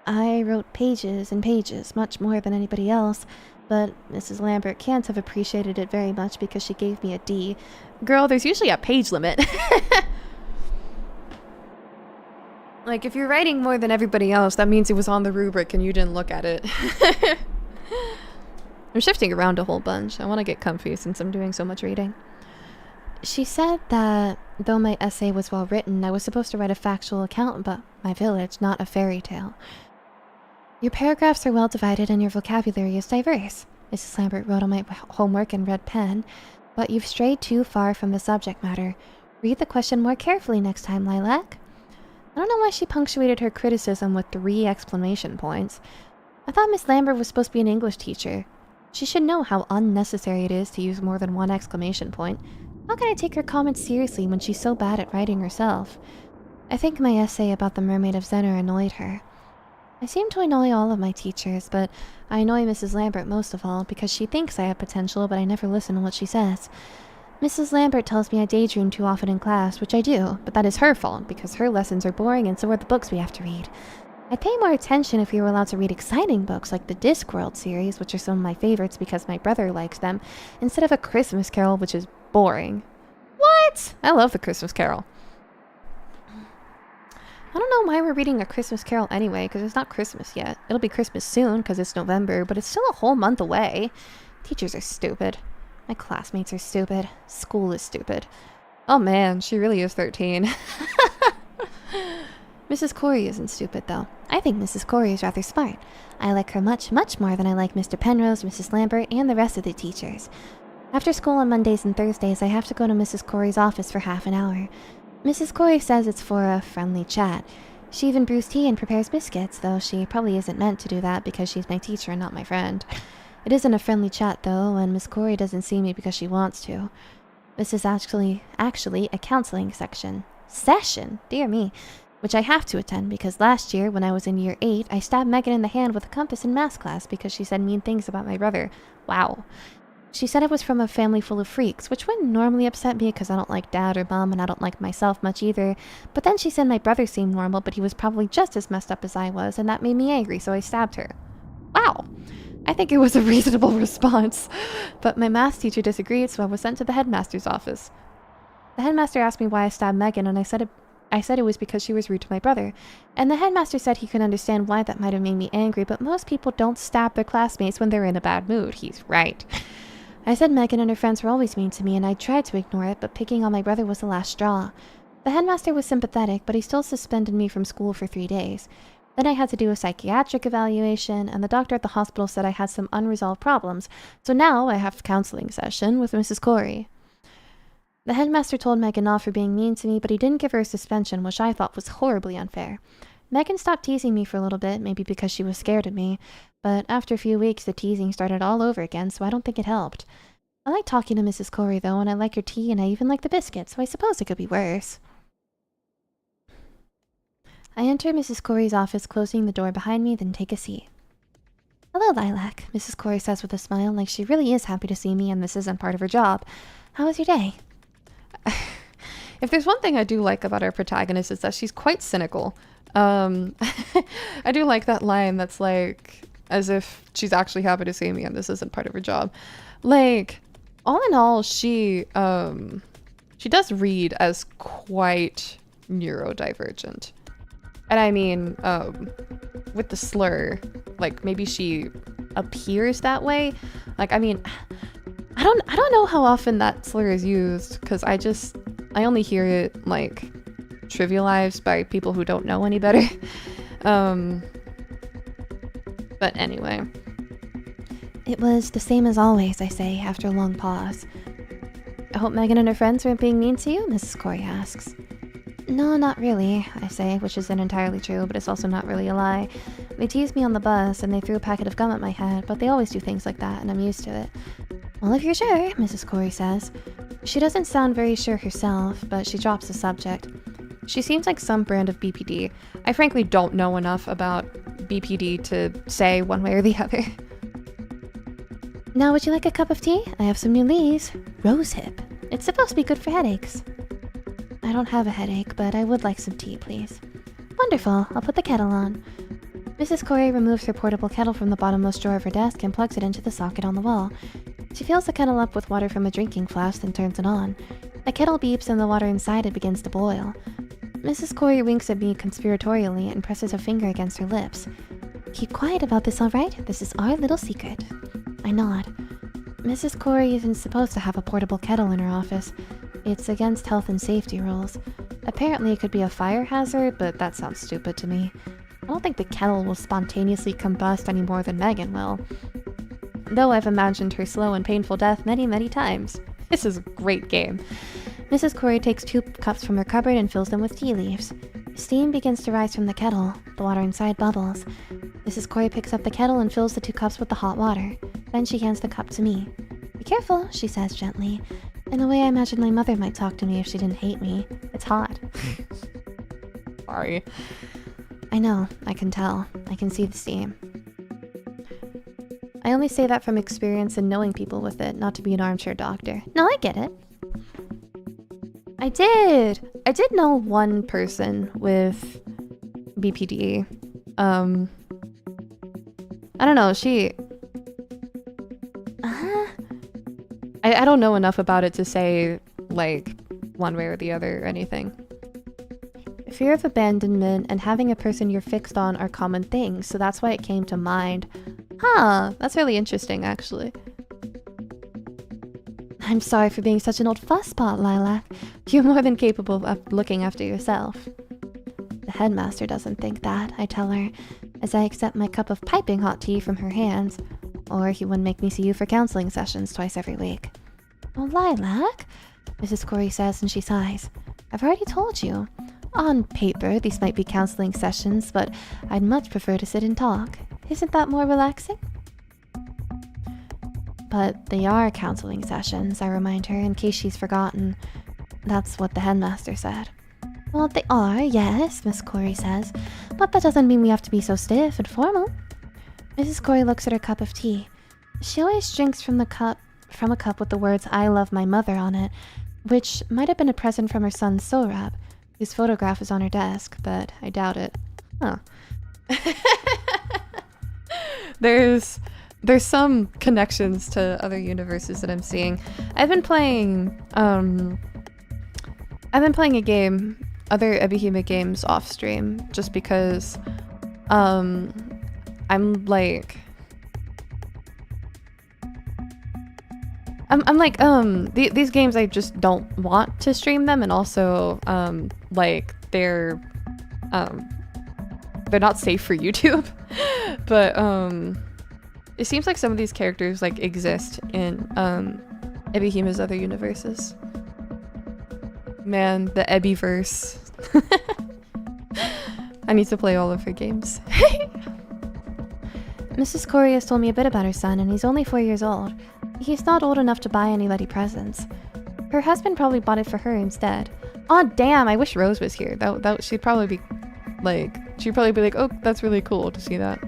I wrote pages and pages, much more than anybody else, but Mrs. Lambert can't have appreciated it very much because she gave me a D. Girl, there's usually a page limit. Like, if you're writing more than everybody else, that means it was on the rubric and you didn't look at it. I'm shifting around a whole bunch. I want to get comfy since I'm doing so much reading. She said that, though my essay was well written, I was supposed to write a factual account about my village, not a fairy tale. Your paragraphs are well divided and your vocabulary is diverse, Mrs. Lambert wrote on my homework in red pen, but you've strayed too far from the subject matter. Read the question more carefully next time, Lilac. I don't know why she punctuated her criticism with 3 exclamation points. I thought Miss Lambert was supposed to be an English teacher. She should know how unnecessary it is to use more than 1 exclamation point. How can I take her comments seriously when she's so bad at writing herself? I think my essay about the Mermaid of Zennor annoyed her. I seem to annoy all of my teachers, but I annoy Mrs. Lambert most of all because she thinks I have potential, but I never listen to what she says. Mrs. Lambert tells me I daydream too often in class, which I do, but that is her fault because her lessons are boring and so are the books we have to read. I'd pay more attention if we were allowed to read exciting books like the Discworld series, which are some of my favorites because my brother likes them, instead of A Christmas Carol, which is boring. What? I love The Christmas Carol. I don't know why we're reading A Christmas Carol anyway, because it's not Christmas yet. It'll be Christmas soon because it's November, but it's still a whole month away. Teachers are stupid. My classmates are stupid. School is stupid. Oh man, she really is 13. Mrs. Corey isn't stupid, though. I think Mrs. Corey is rather smart. I like her much, much more than I like Mr. Penrose, Mrs. Lambert, and the rest of the teachers. After school on Mondays and Thursdays, I have to go to Mrs. Corey's office for half an hour. Mrs. Corey says it's for a friendly chat. She even brews tea and prepares biscuits, though she probably isn't meant to do that because she's my teacher and not my friend. It isn't a friendly chat, though, and Miss Corey doesn't see me because she wants to. This is actually a counseling session, dear me, which I have to attend because last year, when I was in year 8, I stabbed Megan in the hand with a compass in math class because she said mean things about my brother. Wow. She said it was from a family full of freaks, which wouldn't normally upset me because I don't like dad or mom and I don't like myself much either. But then she said my brother seemed normal, but he was probably just as messed up as I was, and that made me angry, so I stabbed her. Wow. I think it was a reasonable response. But my math teacher disagreed, so I was sent to the headmaster's office. The headmaster asked me why I stabbed Megan, and I said it was because she was rude to my brother. And the headmaster said he could understand why that might have made me angry, but most people don't stab their classmates when they're in a bad mood. He's right. I said Megan and her friends were always mean to me, and I tried to ignore it, but picking on my brother was the last straw. The headmaster was sympathetic, but he still suspended me from school for 3 days. Then I had to do a psychiatric evaluation, and the doctor at the hospital said I had some unresolved problems, so now I have a counseling session with Mrs. Corey. The headmaster told Megan off for being mean to me, but he didn't give her a suspension, which I thought was horribly unfair. Megan stopped teasing me for a little bit, maybe because she was scared of me, but after a few weeks the teasing started all over again, so I don't think it helped. I like talking to Mrs. Corey, though, and I like her tea, and I even like the biscuits, so I suppose it could be worse. I enter Mrs. Corey's office, closing the door behind me, then take a seat. Hello, Lilac, Mrs. Corey says with a smile, like she really is happy to see me and this isn't part of her job. How was your day? If there's one thing I do like about our protagonist is that she's quite cynical. I do like that line that's like, as if she's actually happy to see me and this isn't part of her job. Like, all in all, she does read as quite neurodivergent. And I mean, with the slur, like maybe she appears that way. Like, I mean, I don't know how often that slur is used because I only hear it like trivialized by people who don't know any better. But anyway. It was the same as always, I say after a long pause. I hope Megan and her friends weren't being mean to you, Mrs. Corey asks. No, not really, I say, which isn't entirely true, but it's also not really a lie. They teased me on the bus, and they threw a packet of gum at my head, but they always do things like that, and I'm used to it. Well, if you're sure, Mrs. Corey says. She doesn't sound very sure herself, but she drops the subject. She seems like some brand of BPD. I frankly don't know enough about BPD to say one way or the other. Now, would you like a cup of tea? I have some new leaves. Rosehip. It's supposed to be good for headaches. I don't have a headache, but I would like some tea, please. Wonderful. I'll put the kettle on. Mrs. Corey removes her portable kettle from the bottommost drawer of her desk and plugs it into the socket on the wall. She fills the kettle up with water from a drinking flask, then turns it on. The kettle beeps and the water inside it begins to boil. Mrs. Corey winks at me conspiratorially and presses a finger against her lips. Keep quiet about this, all right? This is our little secret. I nod. Mrs. Corey isn't supposed to have a portable kettle in her office. It's against health and safety rules. Apparently it could be a fire hazard, but that sounds stupid to me. I don't think the kettle will spontaneously combust any more than Megan will. Though I've imagined her slow and painful death many, many times. This is a great game. Mrs. Corey takes 2 cups from her cupboard and fills them with tea leaves. Steam begins to rise from the kettle. The water inside bubbles. Mrs. Corey picks up the kettle and fills the 2 cups with the hot water. Then she hands the cup to me. "Be careful," she says gently. In a way I imagine my mother might talk to me if she didn't hate me. It's hot. Sorry. I know, I can tell. I can see the steam. I only say that from experience and knowing people with it, not to be an armchair doctor. No, I get it. I did know one person with BPD. I don't know, she... I don't know enough about it to say, like, one way or the other or anything. Fear of abandonment and having a person you're fixed on are common things, so that's why it came to mind. Huh, that's really interesting, actually. I'm sorry for being such an old fusspot, Lilac. You're more than capable of looking after yourself. The headmaster doesn't think that, I tell her, as I accept my cup of piping hot tea from her hands. Or he wouldn't make me see you for counseling sessions twice every week. Oh, Lilac, Mrs. Corey says, and she sighs. I've already told you. On paper, these might be counseling sessions, but I'd much prefer to sit and talk. Isn't that more relaxing? But they are counseling sessions, I remind her, in case she's forgotten. That's what the headmaster said. Well, they are, yes, Miss Corey says, but that doesn't mean we have to be so stiff and formal. Mrs. Corey looks at her cup of tea. She always drinks from a cup with the words "I love my mother" on it, which might have been a present from her son Sorab, whose photograph is on her desk, but I doubt it. Huh. There's some connections to other universes that I'm seeing. I've been playing a game, other Ebihuman games off stream, just because I'm like these games I just don't want to stream them, and also like they're not safe for YouTube. But it seems like some of these characters like exist in Ebihuman's other universes. Man, the Ebiverse. I need to play all of her games. Mrs. Corey has told me a bit about her son, and he's only 4 years old. He's not old enough to buy anybody presents. Her husband probably bought it for her instead. Aw, damn, I wish Rose was here. She'd probably be like, oh, that's really cool to see that.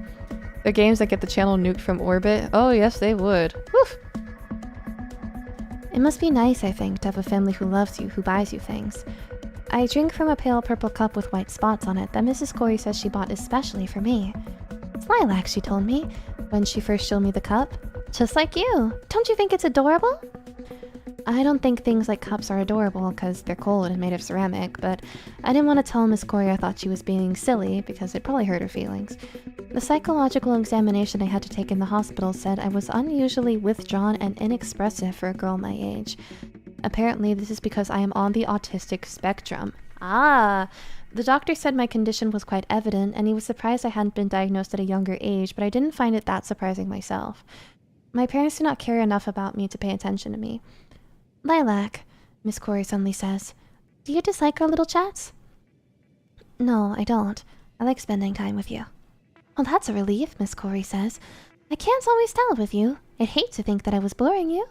The games that get the channel nuked from orbit? Oh, yes, they would. Woof! It must be nice, I think, to have a family who loves you, who buys you things. I drink from a pale purple cup with white spots on it that Mrs. Corey says she bought especially for me. It's Lilac, she told me, when she first showed me the cup. Just like you. Don't you think it's adorable? I don't think things like cups are adorable because they're cold and made of ceramic, but I didn't want to tell Miss Corey I thought she was being silly because it probably hurt her feelings. The psychological examination I had to take in the hospital said I was unusually withdrawn and inexpressive for a girl my age. Apparently, this is because I am on the autistic spectrum. Ah! The doctor said my condition was quite evident, and he was surprised I hadn't been diagnosed at a younger age, but I didn't find it that surprising myself. My parents do not care enough about me to pay attention to me. Lilac, Miss Corey suddenly says, do you dislike our little chats? No, I don't. I like spending time with you. Well, that's a relief, Miss Corey says. I can't always tell with you. I'd hate to think that I was boring you.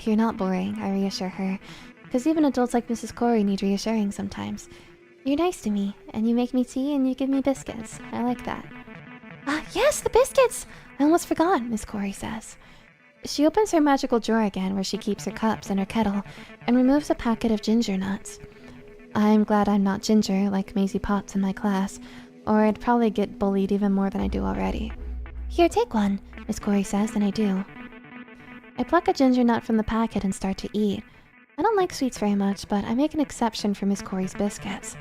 You're not boring, I reassure her, because even adults like Mrs. Corey need reassuring sometimes. You're nice to me, and you make me tea and you give me biscuits. I like that. Ah, yes, the biscuits! I almost forgot, Miss Corey says. She opens her magical drawer again where she keeps her cups and her kettle, and removes a packet of ginger nuts. I'm glad I'm not ginger like Maisie Potts in my class, or I'd probably get bullied even more than I do already. Here, take one, Miss Corey says, and I do. I pluck a ginger nut from the packet and start to eat. I don't like sweets very much, but I make an exception for Miss Corey's biscuits.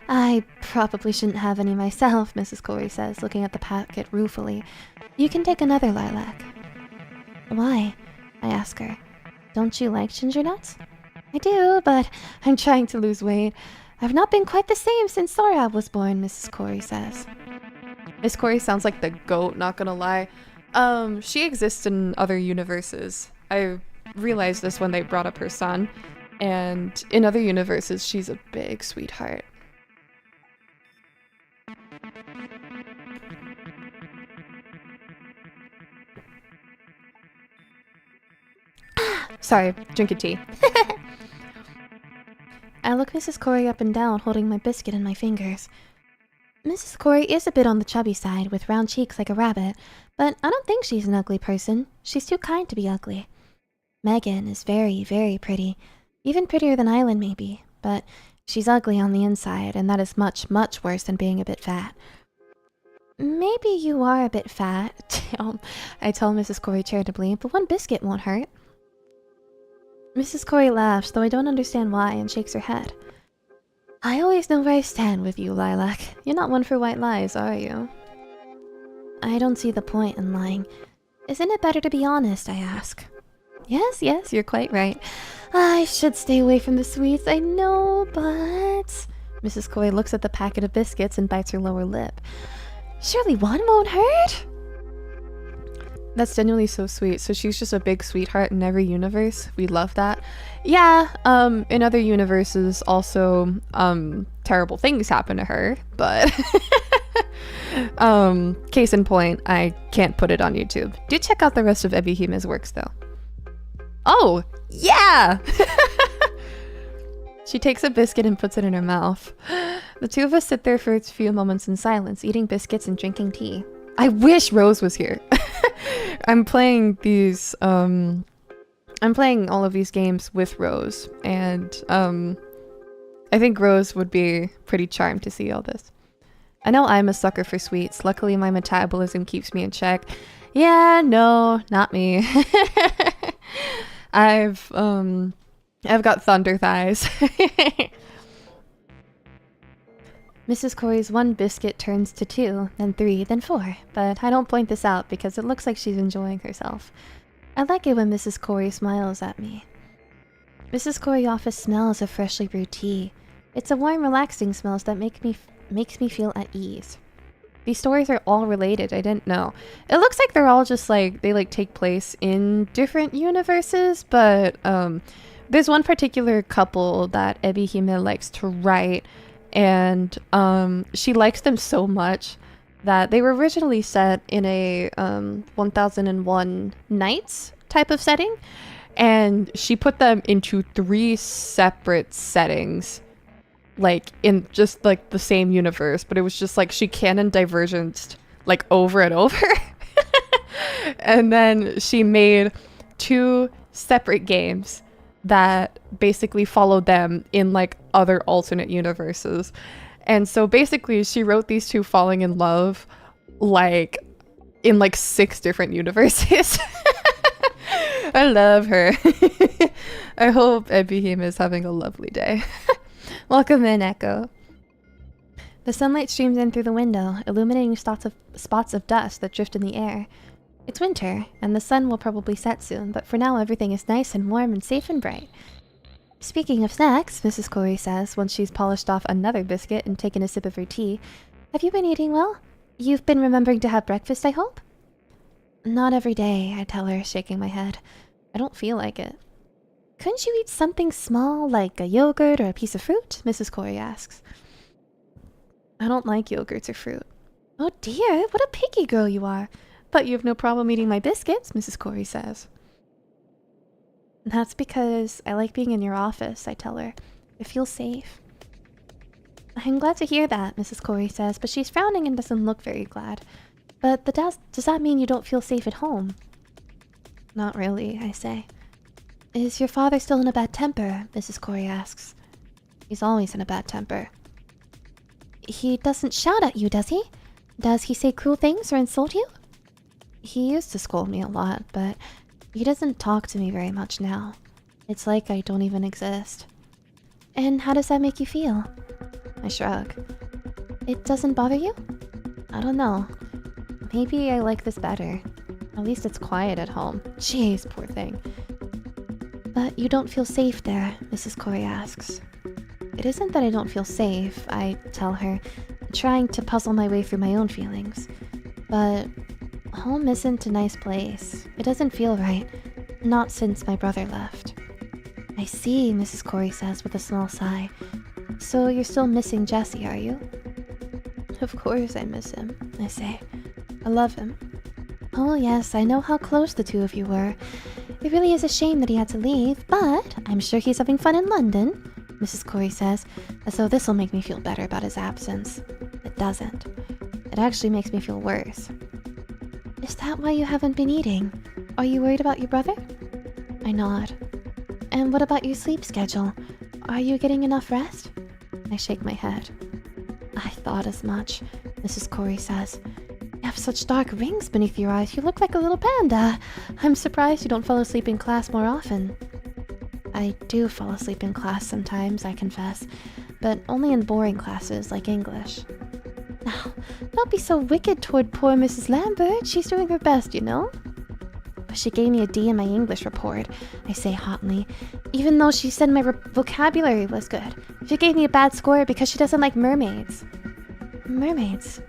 I probably shouldn't have any myself, Mrs. Corey says, looking at the packet ruefully. You can take another, Lilac. Why? I ask her. Don't you like ginger nuts? I do, but I'm trying to lose weight. I've not been quite the same since Sorab was born, Mrs. Corey says. Miss Corey sounds like the goat, not gonna lie. She exists in other universes. I realized this when they brought up her son, and in other universes, she's a big sweetheart. Sorry, drinking tea. I look Mrs. Corey up and down, holding my biscuit in my fingers. Mrs. Corey is a bit on the chubby side, with round cheeks like a rabbit, but I don't think she's an ugly person. She's too kind to be ugly. Megan is very, very pretty. Even prettier than Aislinn, maybe, but she's ugly on the inside, and that is much, much worse than being a bit fat. Maybe you are a bit fat, I tell Mrs. Corey charitably, but one biscuit won't hurt. Mrs. Corey laughs, though I don't understand why, and shakes her head. I always know where I stand with you, Lilac. You're not one for white lies, are you? I don't see the point in lying. Isn't it better to be honest, I ask. Yes, you're quite right. I should stay away from the sweets, I know, but... Mrs. Corey looks at the packet of biscuits and bites her lower lip. Surely one won't hurt? That's genuinely so sweet. So she's just a big sweetheart in every universe. We love that. Yeah, in other universes also, terrible things happen to her, but case in point, I can't put it on YouTube. Do check out the rest of Ebihime's works though. Oh, yeah! She takes a biscuit and puts it in her mouth. The two of us sit there for a few moments in silence, eating biscuits and drinking tea. I wish Rose was here. I'm playing all of these games with Rose, and I think Rose would be pretty charmed to see all this. I know I'm a sucker for sweets. Luckily, my metabolism keeps me in check. Yeah, no, not me. I've got thunder thighs. Mrs. Corey's one biscuit turns to 2, then 3, then 4, but I don't point this out because it looks like she's enjoying herself. I like it when Mrs. Corey smiles at me. Mrs. Corey often smells of freshly brewed tea. It's a warm, relaxing smell that makes me feel at ease. These stories are all related, I didn't know. It looks like they're all just like, they like take place in different universes, but there's one particular couple that Ebihime likes to write, and she likes them so much that they were originally set in a 1001 Nights type of setting, and she put them into 3 separate settings, like in just like the same universe, but it was just like she canon diverged like over and over. And then she made 2 separate games that basically followed them in like other alternate universes. And so basically she wrote these 2 falling in love like in like 6 different universes. I love her. I hope Ebihime is having a lovely day. Welcome in, Echo. The sunlight streams in through the window, illuminating spots of dust that drift in the air. It's winter, and the sun will probably set soon, but for now everything is nice and warm and safe and bright. Speaking of snacks, Mrs. Corey says, once she's polished off another biscuit and taken a sip of her tea, have you been eating well? You've been remembering to have breakfast, I hope? Not every day, I tell her, shaking my head. I don't feel like it. Couldn't you eat something small, like a yogurt or a piece of fruit? Mrs. Corey asks. I don't like yogurts or fruit. Oh dear, what a picky girl you are. But you have no problem eating my biscuits, Mrs. Corey says. That's because I like being in your office, I tell her. It feels safe. I'm glad to hear that, Mrs. Corey says, but she's frowning and doesn't look very glad. But does that mean you don't feel safe at home? Not really, I say. Is your father still in a bad temper? Mrs. Corey asks. He's always in a bad temper. He doesn't shout at you, does he? Does he say cruel things or insult you? He used to scold me a lot, but he doesn't talk to me very much now. It's like I don't even exist. And how does that make you feel? I shrug. It doesn't bother you? I don't know. Maybe I like this better. At least it's quiet at home. Jeez, poor thing. But you don't feel safe there, Mrs. Corey asks. It isn't that I don't feel safe, I tell her, trying to puzzle my way through my own feelings. But home isn't a nice place. It doesn't feel right. Not since my brother left. I see, Mrs. Corey says with a small sigh. So you're still missing Jesse, are you? Of course I miss him, I say. I love him. Oh yes, I know how close the two of you were. It really is a shame that he had to leave, but I'm sure he's having fun in London, Mrs. Corey says, as though this'll make me feel better about his absence. It doesn't. It actually makes me feel worse. Is that why you haven't been eating? Are you worried about your brother? I nod. And what about your sleep schedule? Are you getting enough rest? I shake my head. I thought as much, Mrs. Corey says. You have such dark rings beneath your eyes. You look like a little panda. I'm surprised you don't fall asleep in class more often. I do fall asleep in class sometimes, I confess, but only in boring classes like English. Now, don't be so wicked toward poor Mrs. Lambert. She's doing her best, you know? But she gave me a D in my English report, I say hotly, even though she said my vocabulary was good. She gave me a bad score because she doesn't like mermaids. Mermaids?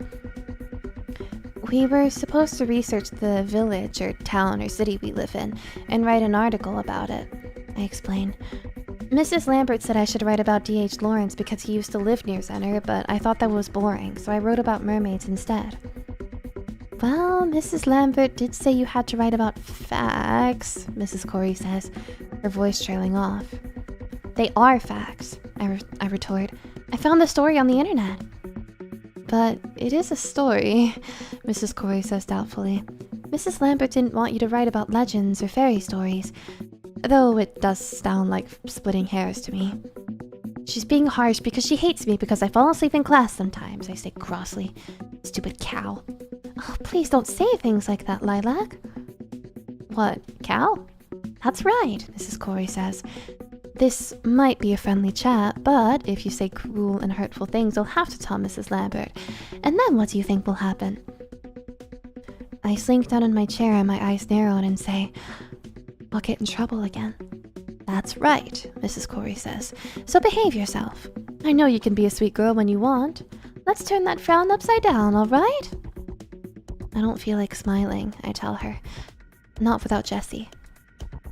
We were supposed to research the village or town or city we live in and write an article about it, I explain. Mrs. Lambert said I should write about D.H. Lawrence because he used to live near Zennor, but I thought that was boring, so I wrote about mermaids instead. Well, Mrs. Lambert did say you had to write about facts, Mrs. Corey says, her voice trailing off. They are facts, I retort. I found the story on the internet. But it is a story, Mrs. Corey says doubtfully. Mrs. Lambert didn't want you to write about legends or fairy stories, though it does sound like splitting hairs to me. She's being harsh because she hates me because I fall asleep in class sometimes, I say crossly. Stupid cow. Oh, please don't say things like that, Lilac. What, cow? That's right, Mrs. Corey says. This might be a friendly chat, but if you say cruel and hurtful things, you'll have to tell Mrs. Lambert. And then what do you think will happen? I slink down in my chair and my eyes narrow and say, I'll get in trouble again. That's right, Mrs. Corey says. So behave yourself. I know you can be a sweet girl when you want. Let's turn that frown upside down, all right? I don't feel like smiling, I tell her. Not without Jesse.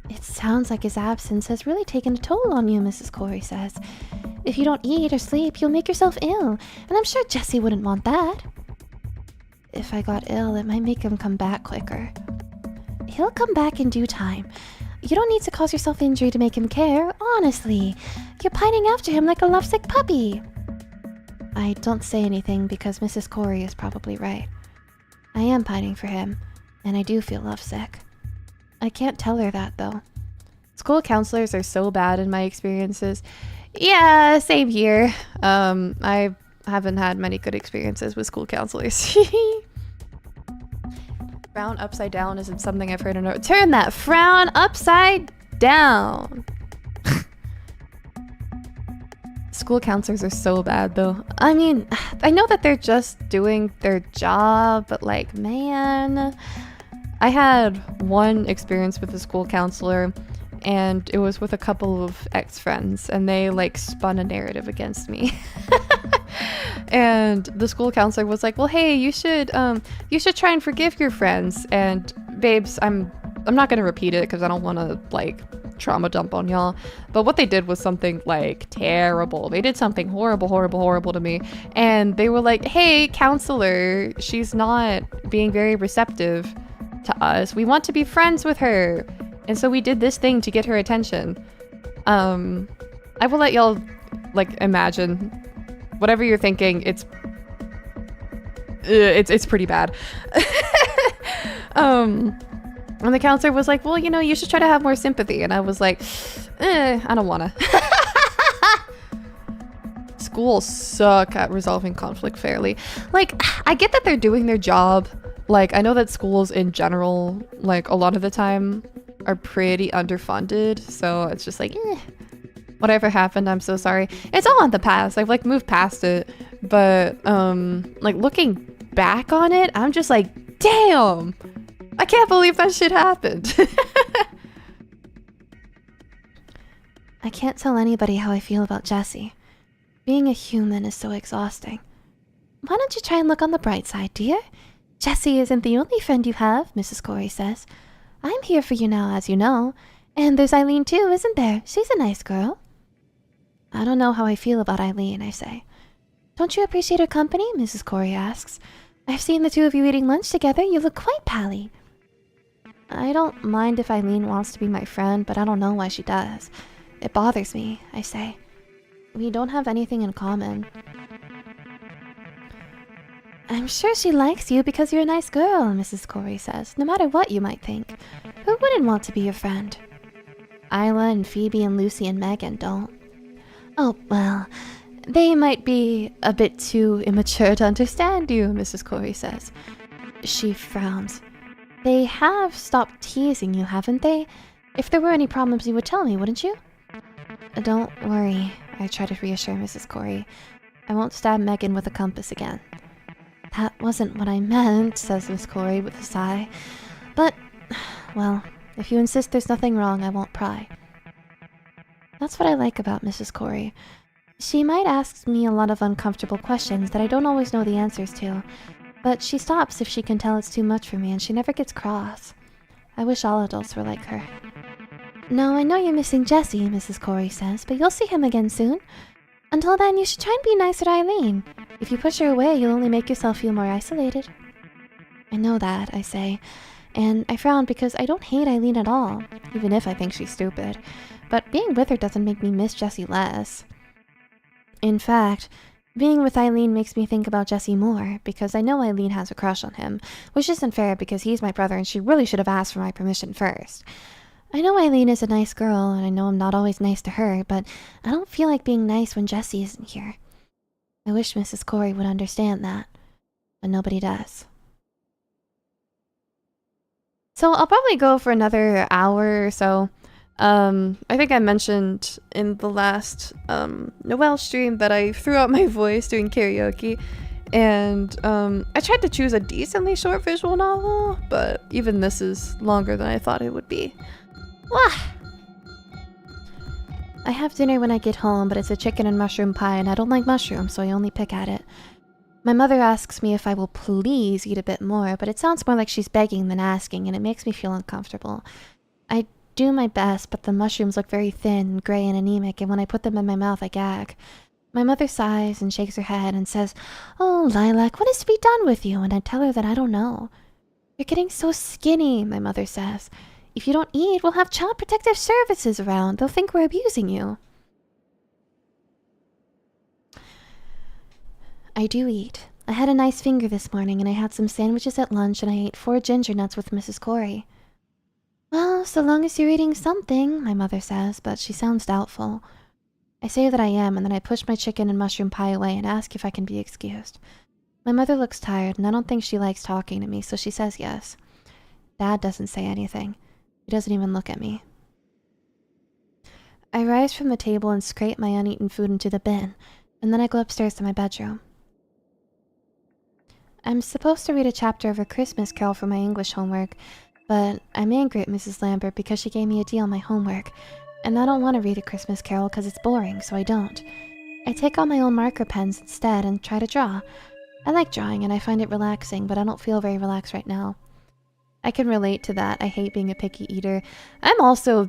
It sounds like his absence has really taken a toll on you, Mrs. Corey says. If you don't eat or sleep, you'll make yourself ill, and I'm sure Jesse wouldn't want that. If I got ill, it might make him come back quicker. He'll come back in due time. You don't need to cause yourself injury to make him care, honestly. You're pining after him like a lovesick puppy. I don't say anything because Mrs. Corey is probably right. I am pining for him, and I do feel lovesick. I can't tell her that, though. School counselors are so bad in my experiences. Yeah, same here. I haven't had many good experiences with school counselors. Frown upside down isn't something I've heard in a... Turn that frown upside down! School counselors are so bad, though. I mean, I know that they're just doing their job, but like, man... I had one experience with a school counselor, and it was with a couple of ex-friends, and they like spun a narrative against me. And the school counselor was like, well, hey, you should try and forgive your friends. And babes, I'm not gonna repeat it because I don't want to like trauma dump on y'all, but what they did was something like terrible. They did something horrible to me, and they were like, hey, counselor, she's not being very receptive to us. We want to be friends with her, and so we did this thing to get her attention. I will let y'all like imagine whatever you're thinking. It's pretty bad. And the counselor was like, well, you know, you should try to have more sympathy, and I was like, I don't wanna. Schools suck at resolving conflict fairly. Like, I get that they're doing their job. Like, I know that schools in general, like, a lot of the time are pretty underfunded. So it's just like, whatever happened, I'm so sorry. It's all in the past. I've, like, moved past it. But, like, looking back on it, I'm just like, damn! I can't believe that shit happened. I can't tell anybody how I feel about Jesse. Being a human is so exhausting. Why don't you try and look on the bright side, dear? Jesse isn't the only friend you have, Mrs. Corey says. I'm here for you now, as you know. And there's Aislinn too, isn't there? She's a nice girl. I don't know how I feel about Aislinn, I say. Don't you appreciate her company? Mrs. Corey asks. I've seen the two of you eating lunch together. You look quite pally. I don't mind if Aislinn wants to be my friend, but I don't know why she does. It bothers me, I say. We don't have anything in common. I'm sure she likes you because you're a nice girl, Mrs. Corey says, no matter what you might think. Who wouldn't want to be your friend? Isla and Phoebe and Lucy and Megan don't. Oh, well, they might be a bit too immature to understand you, Mrs. Corey says. She frowns. They have stopped teasing you, haven't they? If there were any problems, you would tell me, wouldn't you? Don't worry, I try to reassure Mrs. Corey. I won't stab Megan with a compass again. That wasn't what I meant, says Miss Corey with a sigh. But, well, if you insist there's nothing wrong, I won't pry. That's what I like about Mrs. Corey. She might ask me a lot of uncomfortable questions that I don't always know the answers to, but she stops if she can tell it's too much for me, and she never gets cross. I wish all adults were like her. No, I know you're missing Jesse, Mrs. Corey says, but you'll see him again soon. Until then, you should try and be nicer to Aislinn. If you push her away, you'll only make yourself feel more isolated. I know that, I say, and I frown because I don't hate Aislinn at all, even if I think she's stupid. But being with her doesn't make me miss Jesse less. In fact, being with Aislinn makes me think about Jesse more, because I know Aislinn has a crush on him, which isn't fair because he's my brother and she really should have asked for my permission first. I know Aislinn is a nice girl, and I know I'm not always nice to her, but I don't feel like being nice when Jesse isn't here. I wish Mrs. Corey would understand that, but nobody does. So I'll probably go for another hour or so. I think I mentioned in the last Noelle stream that I threw out my voice doing karaoke, and I tried to choose a decently short visual novel, but even this is longer than I thought it would be. Wah! I have dinner when I get home, but it's a chicken and mushroom pie, and I don't like mushrooms, so I only pick at it. My mother asks me if I will please eat a bit more, but it sounds more like she's begging than asking, and it makes me feel uncomfortable. I do my best, but the mushrooms look very thin, gray, and anemic, and when I put them in my mouth, I gag. My mother sighs and shakes her head and says, "Oh, Lilac, what is to be done with you?" And I tell her that I don't know. "You're getting so skinny," my mother says. "If you don't eat, we'll have Child Protective Services around. They'll think we're abusing you." I do eat. I had a nice finger this morning, and I had some sandwiches at lunch, and I ate 4 ginger nuts with Mrs. Corey. "Well, so long as you're eating something," my mother says, but she sounds doubtful. I say that I am, and then I push my chicken and mushroom pie away and ask if I can be excused. My mother looks tired, and I don't think she likes talking to me, so she says yes. Dad doesn't say anything. He doesn't even look at me. I rise from the table and scrape my uneaten food into the bin, and then I go upstairs to my bedroom. I'm supposed to read a chapter of A Christmas Carol for my English homework, but I'm angry at Mrs. Lambert because she gave me a D on my homework, and I don't want to read A Christmas Carol because it's boring, so I don't. I take out my own marker pens instead and try to draw. I like drawing and I find it relaxing, but I don't feel very relaxed right now. I can relate to that. I hate being a picky eater. I'm also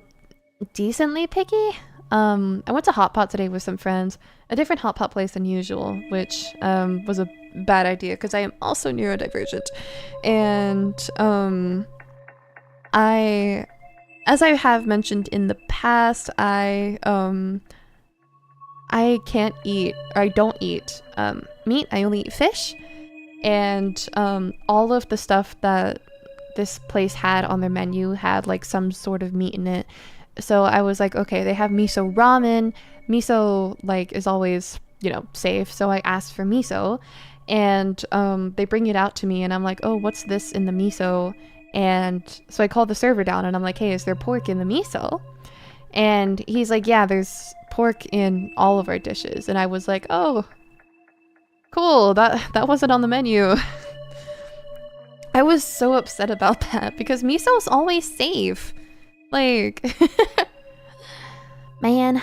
decently picky. I went to Hot Pot today with some friends, a different Hot Pot place than usual, which was a bad idea because I am also neurodivergent. And as I have mentioned in the past, I can't eat, or I don't eat meat. I only eat fish, and all of the stuff that this place had on their menu had like some sort of meat in it. So I was like, okay, they have miso ramen. Miso like is always, you know, safe. So I asked for miso, and they bring it out to me, and I'm like, oh, what's this in the miso? And so I called the server down, and I'm like, hey, is there pork in the miso? And he's like, yeah, there's pork in all of our dishes. And I was like, oh, cool, that wasn't on the menu. I was so upset about that because miso is always safe. Like, man,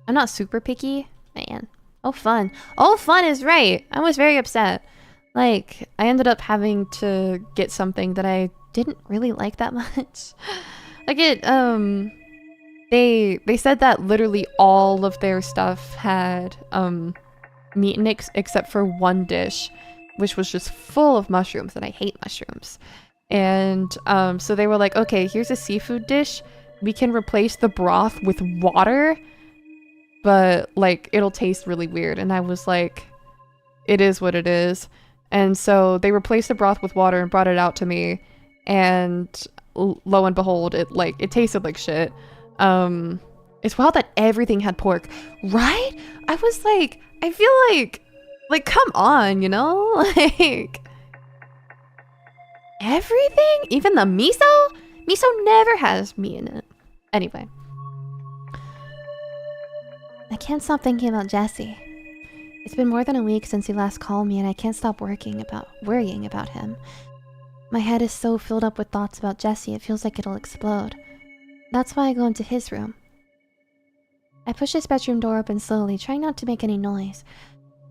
I'm not super picky. Man, oh fun. Oh, fun is right. I was very upset. Like, I ended up having to get something that I didn't really like that much. Like they said that literally all of their stuff had meat in it except for one dish, which was just full of mushrooms, and I hate mushrooms. And so they were like, okay, here's a seafood dish. We can replace the broth with water, but like it'll taste really weird. And I was like, it is what it is. And so they replaced the broth with water and brought it out to me, and lo and behold, it tasted like shit. It's wild that everything had pork, right? I was like, I feel like come on, you know? Like everything, even the miso never has meat in it. Anyway, I can't stop thinking about Jesse. It's been more than a week since he last called me, and I can't stop worrying about him. My head is so filled up with thoughts about Jesse, it feels like it'll explode. That's why I go into his room. I push his bedroom door open slowly, trying not to make any noise.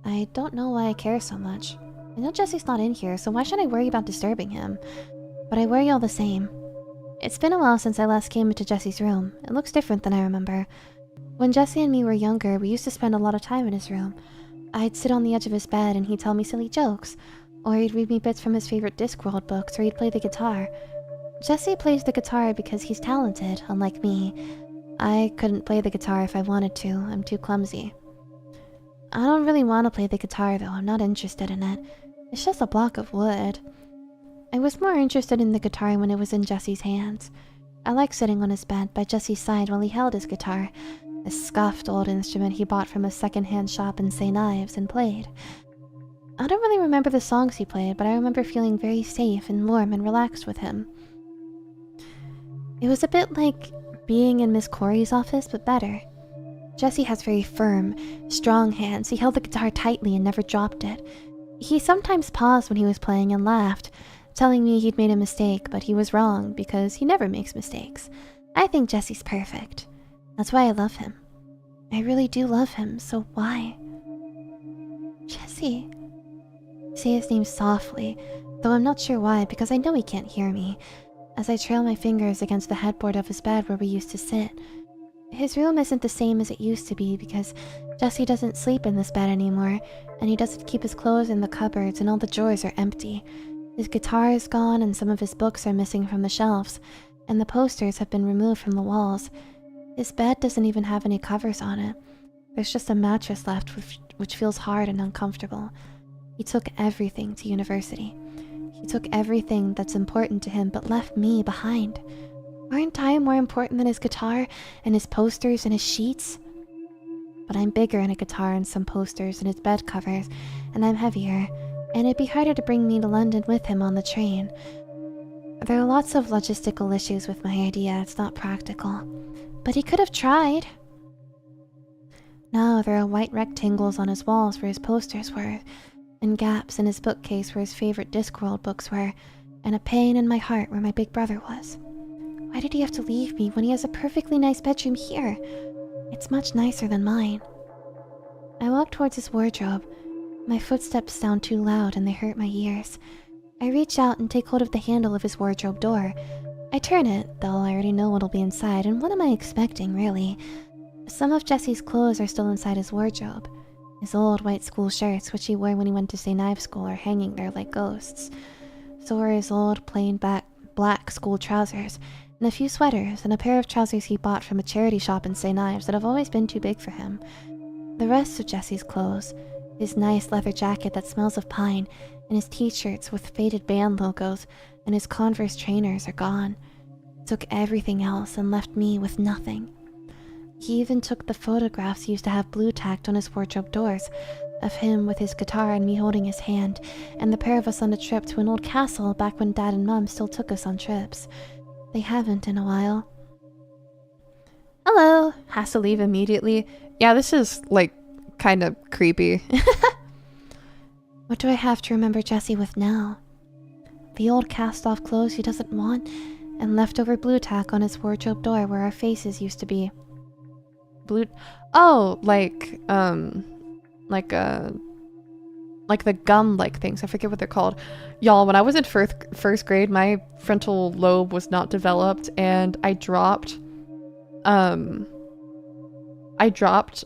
I don't know why I care so much. I know Jesse's not in here, so why should I worry about disturbing him? But I worry all the same. It's been a while since I last came into Jesse's room. It looks different than I remember. When Jesse and me were younger, we used to spend a lot of time in his room. I'd sit on the edge of his bed and he'd tell me silly jokes, or he'd read me bits from his favorite Discworld books, or he'd play the guitar. Jesse plays the guitar because he's talented, unlike me. I couldn't play the guitar if I wanted to. I'm too clumsy. I don't really want to play the guitar though. I'm not interested in it. It's just a block of wood. I was more interested in the guitar when it was in Jesse's hands. I liked sitting on his bed by Jesse's side while he held his guitar, a scuffed old instrument he bought from a second-hand shop in St. Ives, and played. I don't really remember the songs he played, but I remember feeling very safe and warm and relaxed with him. It was a bit like being in Miss Corey's office, but better. Jesse has very firm, strong hands. He held the guitar tightly and never dropped it. He sometimes paused when he was playing and laughed, telling me he'd made a mistake, but he was wrong because he never makes mistakes. I think Jesse's perfect. That's why I love him. I really do love him, so why? Jesse. I say his name softly, though I'm not sure why, because I know he can't hear me, as I trail my fingers against the headboard of his bed where we used to sit. His room isn't the same as it used to be because Jesse doesn't sleep in this bed anymore, and he doesn't keep his clothes in the cupboards, and all the drawers are empty. His guitar is gone, and some of his books are missing from the shelves, and the posters have been removed from the walls. His bed doesn't even have any covers on it. There's just a mattress left, which feels hard and uncomfortable. He took everything to university. He took everything that's important to him, but left me behind. Aren't I more important than his guitar and his posters and his sheets? But I'm bigger in a guitar and some posters and his bed covers, and I'm heavier, and it'd be harder to bring me to London with him on the train. There are lots of logistical issues with my idea. It's not practical. But he could have tried. Now there are white rectangles on his walls where his posters were, and gaps in his bookcase where his favorite Discworld books were, and a pain in my heart where my big brother was. Why did he have to leave me when he has a perfectly nice bedroom here? It's much nicer than mine. I walk towards his wardrobe. My footsteps sound too loud and they hurt my ears. I reach out and take hold of the handle of his wardrobe door. I turn it, though I already know what'll be inside, and what am I expecting, really? Some of Jesse's clothes are still inside his wardrobe. His old white school shirts, which he wore when he went to St. Ives school, are hanging there like ghosts. So are his old, plain black school trousers, and a few sweaters, and a pair of trousers he bought from a charity shop in St. Ives that have always been too big for him. The rest of Jesse's clothes, his nice leather jacket that smells of pine, and his t-shirts with faded band logos, and his Converse trainers are gone. He took everything else and left me with nothing. He even took the photographs he used to have blue tacked on his wardrobe doors, of him with his guitar and me holding his hand, and the pair of us on a trip to an old castle back when Dad and Mom still took us on trips. They haven't in a while. Hello! Has to leave immediately. Yeah, this is, like, kind of creepy. What do I have to remember Jesse with now? The old cast-off clothes he doesn't want, and leftover blue tack on his wardrobe door where our faces used to be. Blue... Oh, like like the gum-like things. I forget what they're called. Y'all, when I was in first grade, my frontal lobe was not developed, and I dropped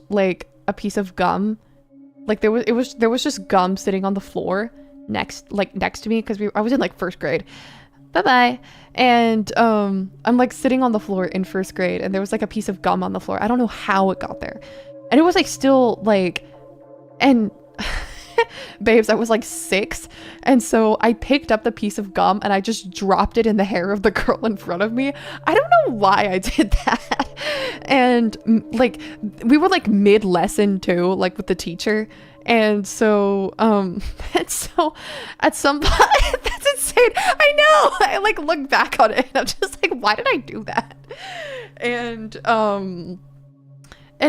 like a piece of gum. Like there was just gum sitting on the floor next to me, because I was in like first grade. Bye-bye. And I'm like sitting on the floor in first grade, and there was like a piece of gum on the floor. I don't know how it got there. And it was like still like, and babes, I was like 6, and so I picked up the piece of gum and I just dropped it in the hair of the girl in front of me. I don't know why I did that. And like we were like mid lesson too, like with the teacher, and so at some point that's insane. I know. I like look back on it and I'm just like, why did I do that? And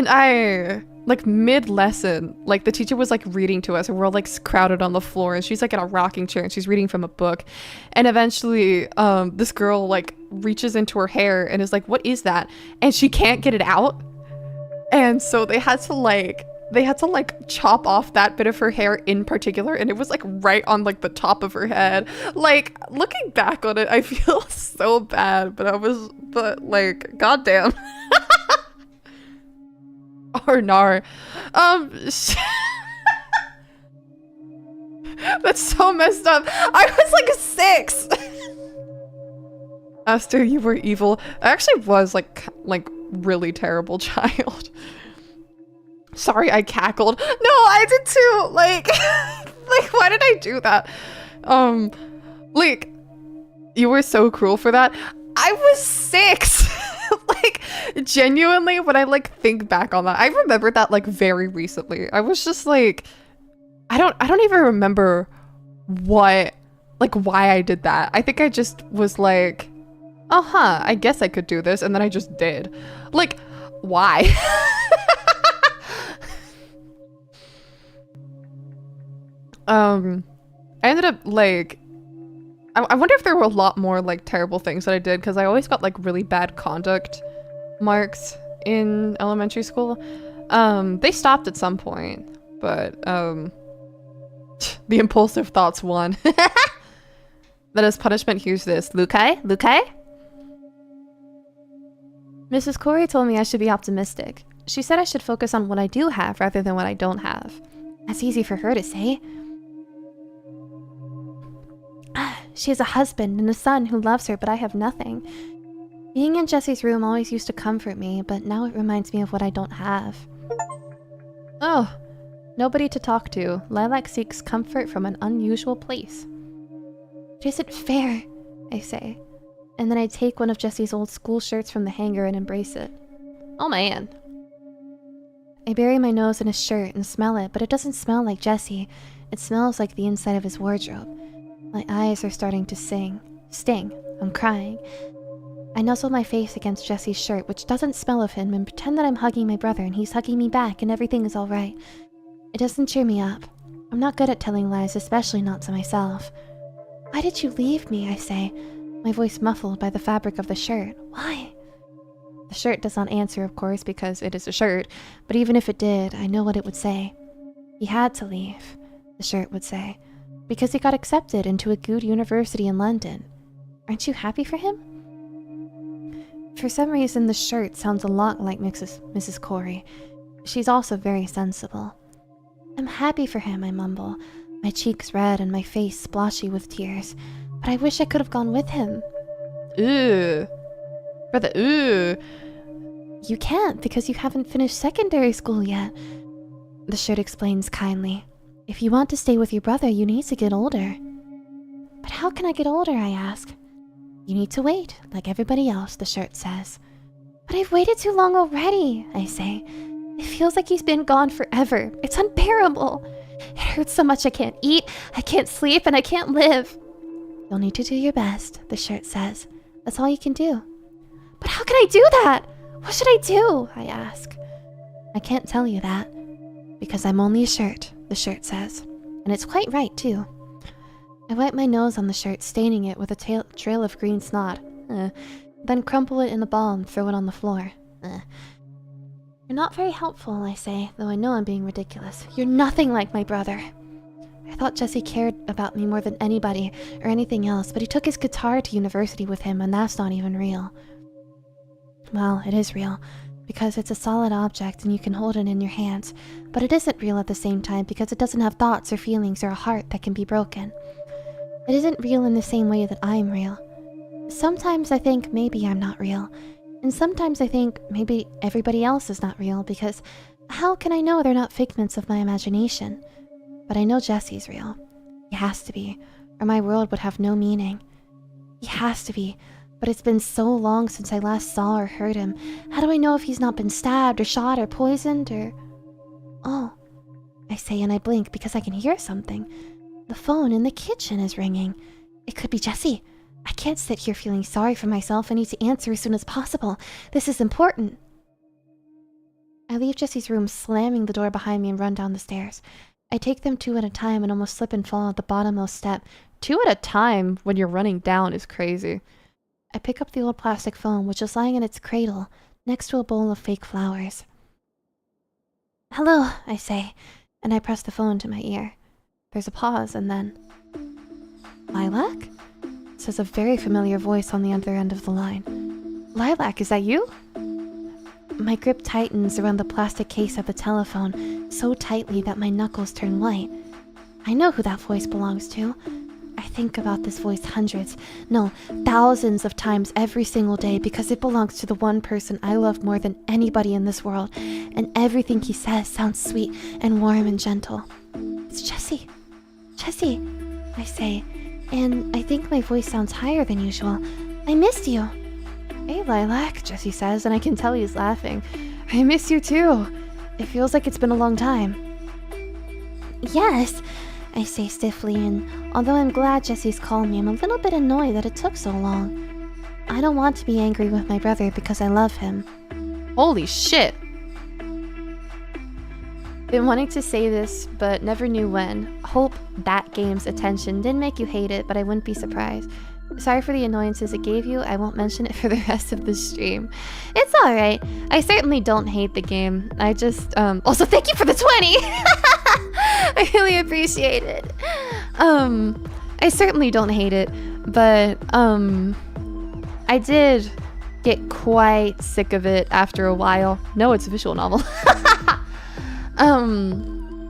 I, like mid lesson, like the teacher was like reading to us, and we're all like crowded on the floor, and she's like in a rocking chair and she's reading from a book. And eventually this girl like reaches into her hair and is like, what is that? And she can't get it out. And so they had to like chop off that bit of her hair in particular, and it was like right on like the top of her head. Like looking back on it, I feel so bad, but like goddamn. Or nar. That's so messed up. I was like 6. Aster, you were evil. I actually was like really terrible child. Sorry, I cackled. No, I did too. Like, like why did I do that? Like, you were so cruel for that. I was 6. Like, genuinely, when I like think back on that, I remember that like very recently. I was just like, I don't even remember why I did that. I think I just was like, oh huh, I guess I could do this, and then I just did. Like, why? I ended up like, I wonder if there were a lot more like terrible things that I did, because I always got like really bad conduct marks in elementary school. They stopped at some point, but the impulsive thoughts won. That as punishment, here's this. Lukai? Mrs. Corey told me I should be optimistic. She said I should focus on what I do have rather than what I don't have. That's easy for her to say. She has a husband and a son who loves her, but I have nothing. Being in Jesse's room always used to comfort me, but now it reminds me of what I don't have. Oh, nobody to talk to. Lilac seeks comfort from an unusual place. It isn't fair, I say. And then I take one of Jesse's old school shirts from the hanger and embrace it. Oh man. I bury my nose in his shirt and smell it, but it doesn't smell like Jesse. It smells like the inside of his wardrobe. My eyes are starting to sting. I'm crying. I nuzzle my face against Jesse's shirt, which doesn't smell of him, and pretend that I'm hugging my brother and he's hugging me back and everything is alright. It doesn't cheer me up. I'm not good at telling lies, especially not to myself. Why did you leave me, I say, my voice muffled by the fabric of the shirt. Why? The shirt does not answer, of course, because it is a shirt, but even if it did, I know what it would say. He had to leave, the shirt would say, because he got accepted into a good university in London. Aren't you happy for him? For some reason, the shirt sounds a lot like Mrs. Corey. She's also very sensible. I'm happy for him, I mumble, my cheeks red and my face splotchy with tears. But I wish I could have gone with him. Ooh. Brother, ooh. You can't because you haven't finished secondary school yet. The shirt explains kindly. If you want to stay with your brother, you need to get older. But how can I get older, I ask. You need to wait, like everybody else, the shirt says. But I've waited too long already, I say. It feels like he's been gone forever. It's unbearable. It hurts so much I can't eat, I can't sleep, and I can't live. You'll need to do your best, the shirt says. That's all you can do. But how can I do that? What should I do? I ask. I can't tell you that. Because I'm only a shirt, the shirt says. And it's quite right, too. I wipe my nose on the shirt, staining it with a trail of green snot. Then crumple it in a ball and throw it on the floor. You're not very helpful, I say, though I know I'm being ridiculous. You're nothing like my brother. I I thought Jesse cared about me more than anybody or anything else, but he took his guitar to university with him, and that's not even real. Well, it is real, because it's a solid object and you can hold it in your hands, but it isn't real at the same time because it doesn't have thoughts or feelings or a heart that can be broken. It isn't real in the same way that I'm real. Sometimes I think maybe I'm not real, and sometimes I think maybe everybody else is not real, because how can I know they're not figments of my imagination? But I know Jesse's real. He has to be, or my world would have no meaning. He has to be, but it's been so long since I last saw or heard him. How do I know if he's not been stabbed or shot or poisoned or... Oh, I say, and I blink because I can hear something. The phone in the kitchen is ringing. It could be Jesse. I can't sit here feeling sorry for myself. I need to answer as soon as possible. This is important. I leave Jesse's room, slamming the door behind me, and run down the stairs. I take them 2 at a time and almost slip and fall at the bottommost step. 2 at a time when you're running down is crazy. I pick up the old plastic phone, which is lying in its cradle, next to a bowl of fake flowers. Hello, I say, and I press the phone to my ear. There's a pause, and then... Lilac? Says a very familiar voice on the other end of the line. Lilac, is that you? My grip tightens around the plastic case of the telephone, so tightly that my knuckles turn white. I know who that voice belongs to. I think about this voice hundreds, no, thousands of times every single day because it belongs to the one person I love more than anybody in this world, and everything he says sounds sweet and warm and gentle. It's Jesse. Jesse, I say, and I think my voice sounds higher than usual. I missed you. Hey, Lilac, Jesse says, and I can tell he's laughing. I miss you too. It feels like it's been a long time. Yes, I say stiffly, and although I'm glad Jesse's called me, I'm a little bit annoyed that it took so long. I don't want to be angry with my brother because I love him. Holy shit! Been wanting to say this, but never knew when. Hope that game's attention didn't make you hate it, but I wouldn't be surprised. Sorry for the annoyances it gave you. I won't mention it for the rest of the stream. It's alright. I certainly don't hate the game. I just, also thank you for the 20! I really appreciate it. I certainly don't hate it, but, I did get quite sick of it after a while. No, it's a visual novel.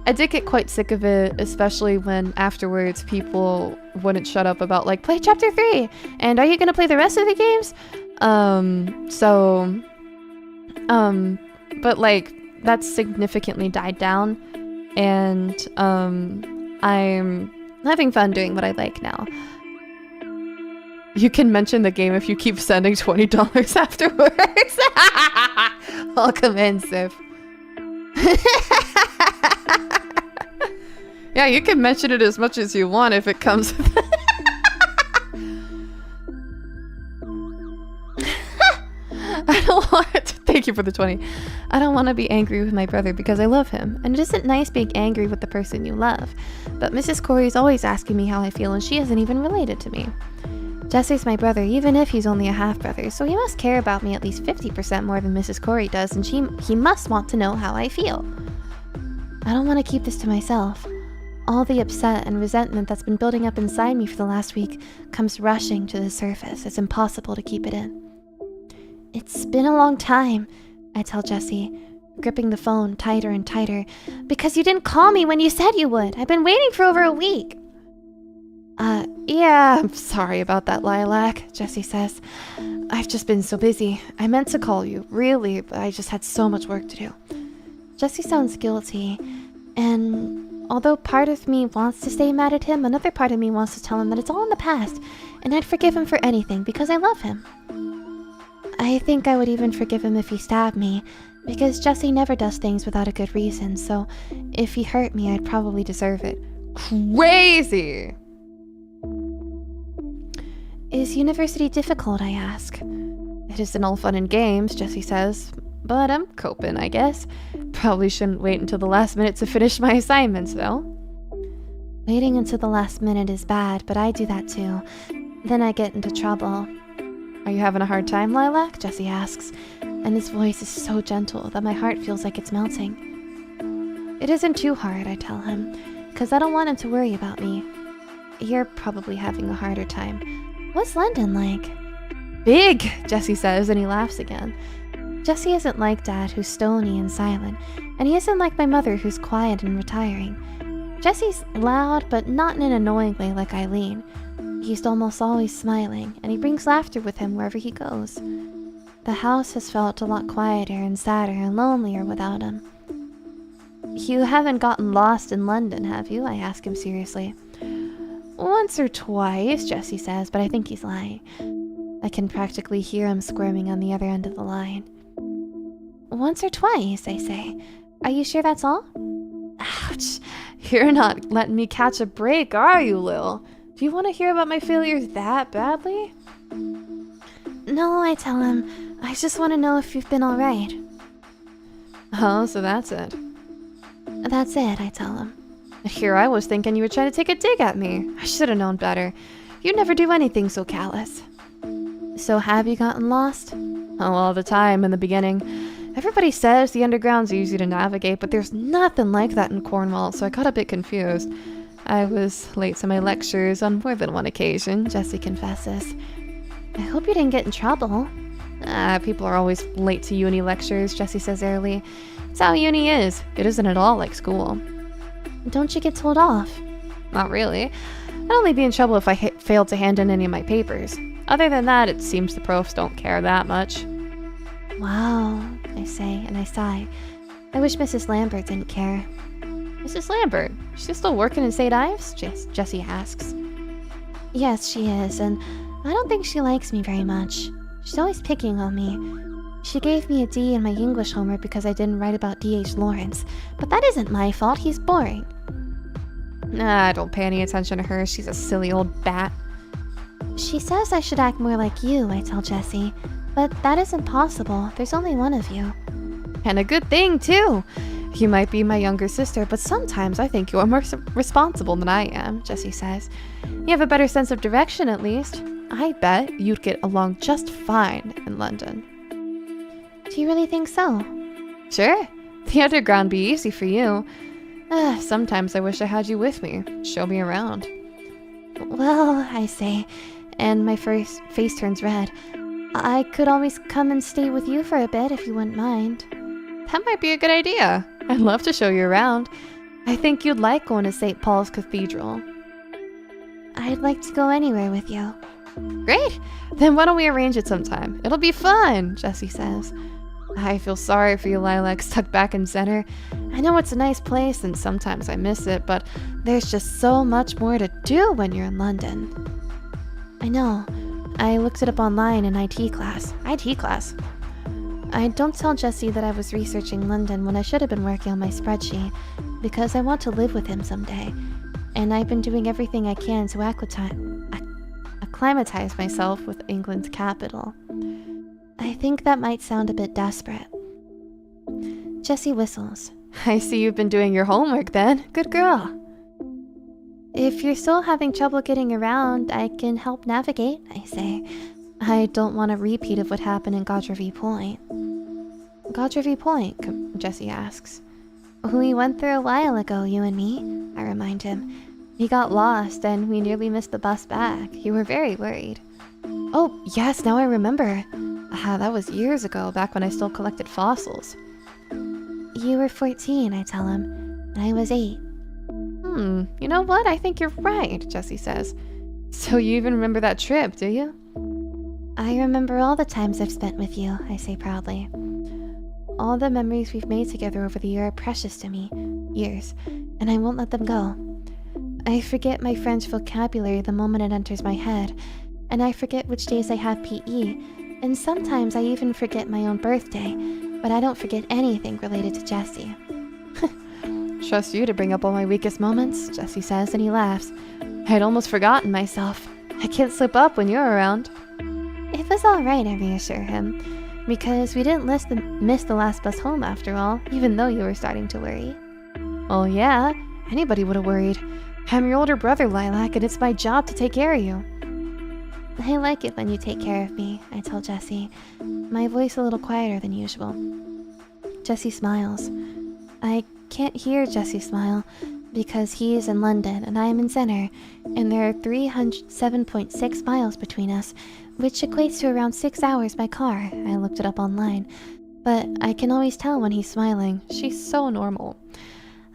I did get quite sick of it, especially when afterwards people wouldn't shut up about like, play chapter 3, and are you gonna play the rest of the games? But like, that's significantly died down, and, I'm having fun doing what I like now. You can mention the game if you keep sending $20 afterwards. Welcome in, Sif. Yeah, you can mention it as much as you want if it comes with I don't want thank you for the 20. I don't want to be angry with my brother because I love him, and it isn't nice being angry with the person you love. But Mrs. Corey's always asking me how I feel, and she isn't even related to me. Jesse's my brother, even if he's only a half-brother, so he must care about me at least 50% more than Mrs. Corey does, and he must want to know how I feel. I don't want to keep this to myself. All the upset and resentment that's been building up inside me for the last week comes rushing to the surface. It's impossible to keep it in. It's been a long time, I tell Jesse, gripping the phone tighter and tighter, because you didn't call me when you said you would. I've been waiting for over a week. Yeah, I'm sorry about that, Lilac, Jesse says. I've just been so busy. I meant to call you, really, but I just had so much work to do. Jesse sounds guilty, and although part of me wants to stay mad at him, another part of me wants to tell him that it's all in the past, and I'd forgive him for anything because I love him. I think I would even forgive him if he stabbed me, because Jesse never does things without a good reason, so if he hurt me, I'd probably deserve it. Crazy! Is university difficult, I ask. It isn't all fun and games, Jesse says, but I'm coping, I guess. Probably shouldn't wait until the last minute to finish my assignments, though. Waiting until the last minute is bad, but I do that too. Then I get into trouble. Are you having a hard time, Lilac? Jesse asks, and his voice is so gentle that my heart feels like it's melting. It isn't too hard, I tell him. 'cause I don't want him to worry about me. You're probably having a harder time. What's London like? Big, Jesse says, and he laughs again. Jesse isn't like Dad, who's stony and silent, and he isn't like my mother, who's quiet and retiring. Jesse's loud, but not in an annoying way like Aislinn. He's almost always smiling, and he brings laughter with him wherever he goes. The house has felt a lot quieter and sadder and lonelier without him. You haven't gotten lost in London, have you? I ask him seriously. Once or twice, Jesse says, but I think he's lying. I can practically hear him squirming on the other end of the line. Once or twice, I say. Are you sure that's all? Ouch. You're not letting me catch a break, are you, Lil? Do you want to hear about my failures that badly? No, I tell him. I just want to know if you've been alright. Oh, so that's it. That's it, I tell him. Here I was thinking you were trying to take a dig at me. I should have known better. You'd never do anything so callous. So have you gotten lost? Oh, all the time in the beginning. Everybody says the underground's easy to navigate, but there's nothing like that in Cornwall, so I got a bit confused. I was late to my lectures on more than one occasion, Jesse confesses. I hope you didn't get in trouble. People are always late to uni lectures, Jesse says airily. It's how uni is. It isn't at all like school. Don't you get told off? Not really. I'd only be in trouble if I failed to hand in any of my papers. Other than that, it seems the profs don't care that much. Wow, I say, and I sigh. I wish Mrs. Lambert didn't care. Mrs. Lambert? She's still working in St. Ives? Jessie asks. Yes, she is, and I don't think she likes me very much. She's always picking on me. She gave me a D in my English homework because I didn't write about D.H. Lawrence, but that isn't my fault, he's boring. Nah, don't pay any attention to her, she's a silly old bat. She says I should act more like you, I tell Jessie, but that isn't possible, there's only one of you. And a good thing, too! You might be my younger sister, but sometimes I think you are more responsible than I am, Jessie says. You have a better sense of direction, at least. I bet you'd get along just fine in London. Do you really think so? Sure. The underground be easy for you. Sometimes I wish I had you with me. Show me around. Well, I say, and my face turns red. I could always come and stay with you for a bit if you wouldn't mind. That might be a good idea. I'd love to show you around. I think you'd like going to St. Paul's Cathedral. I'd like to go anywhere with you. Great! Then why don't we arrange it sometime? It'll be fun, Jessie says. I feel sorry for you, Lilac, stuck back in Zennor. I know it's a nice place and sometimes I miss it, but there's just so much more to do when you're in London. I know. I looked it up online in IT class. IT class? I don't tell Jesse that I was researching London when I should have been working on my spreadsheet, because I want to live with him someday, and I've been doing everything I can to acclimatize myself with England's capital. I think that might sound a bit desperate. Jessie whistles. I see you've been doing your homework then. Good girl. If you're still having trouble getting around, I can help navigate, I say. I don't want a repeat of what happened in Godrevy Point. Godrevy Point? Jessie asks. We went through a while ago, you and me, I remind him. We got lost and we nearly missed the bus back. You were very worried. Oh, yes, now I remember. That was years ago, back when I still collected fossils. You were 14, I tell him, and I was 8. You know what? I think you're right, Jessie says. So you even remember that trip, do you? I remember all the times I've spent with you, I say proudly. All the memories we've made together over the year are precious to me. Years. And I won't let them go. I forget my French vocabulary the moment it enters my head, and I forget which days I have PE, and sometimes I even forget my own birthday, but I don't forget anything related to Jessie. Trust you to bring up all my weakest moments, Jessie says, and he laughs. I'd almost forgotten myself. I can't slip up when you're around. It was alright, I reassure him, because we didn't miss the last bus home after all, even though you were starting to worry. Oh yeah, anybody would have worried. I'm your older brother, Lilac, and it's my job to take care of you. I like it when you take care of me, I tell Jessie, my voice a little quieter than usual. Jessie smiles. I can't hear Jessie smile, because he is in London and I am in Zennor, and there are 307.6 miles between us, which equates to around 6 hours by car. I looked it up online, but I can always tell when he's smiling. She's so normal.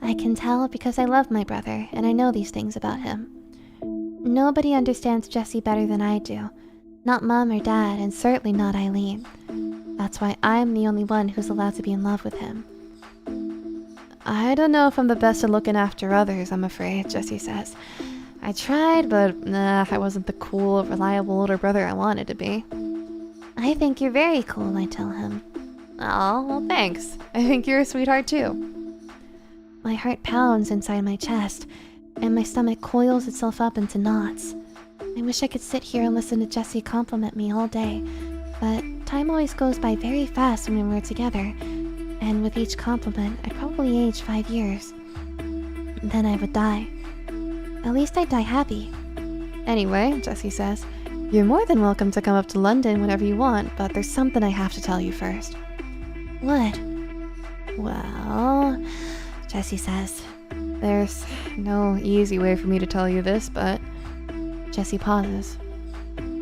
I can tell because I love my brother, and I know these things about him. Nobody understands Jesse better than I do. Not Mom or Dad, and certainly not Aislinn. That's why I'm the only one who's allowed to be in love with him. I don't know if I'm the best at looking after others, I'm afraid, Jesse says. I tried, but I wasn't the cool, reliable older brother I wanted to be. I think you're very cool, I tell him. Oh, well thanks. I think you're a sweetheart too. My heart pounds inside my chest, and my stomach coils itself up into knots. I wish I could sit here and listen to Jesse compliment me all day, but time always goes by very fast when we're together, and with each compliment, I'd probably age 5 years. Then I would die. At least I'd die happy. Anyway, Jesse says, you're more than welcome to come up to London whenever you want, but there's something I have to tell you first. What? Well, Jesse says, there's no easy way for me to tell you this, but... Jesse pauses.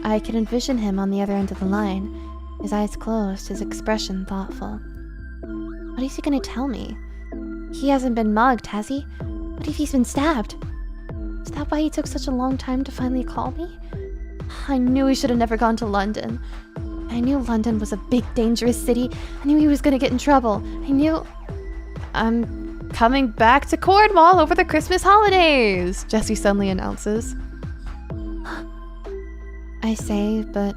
I can envision him on the other end of the line, his eyes closed, his expression thoughtful. What is he gonna tell me? He hasn't been mugged, has he? What if he's been stabbed? Is that why he took such a long time to finally call me? I knew he should have never gone to London. I knew London was a big, dangerous city. I knew he was gonna get in trouble. I knew... I'm coming back to Cornwall over the Christmas holidays, Jesse suddenly announces. I say, but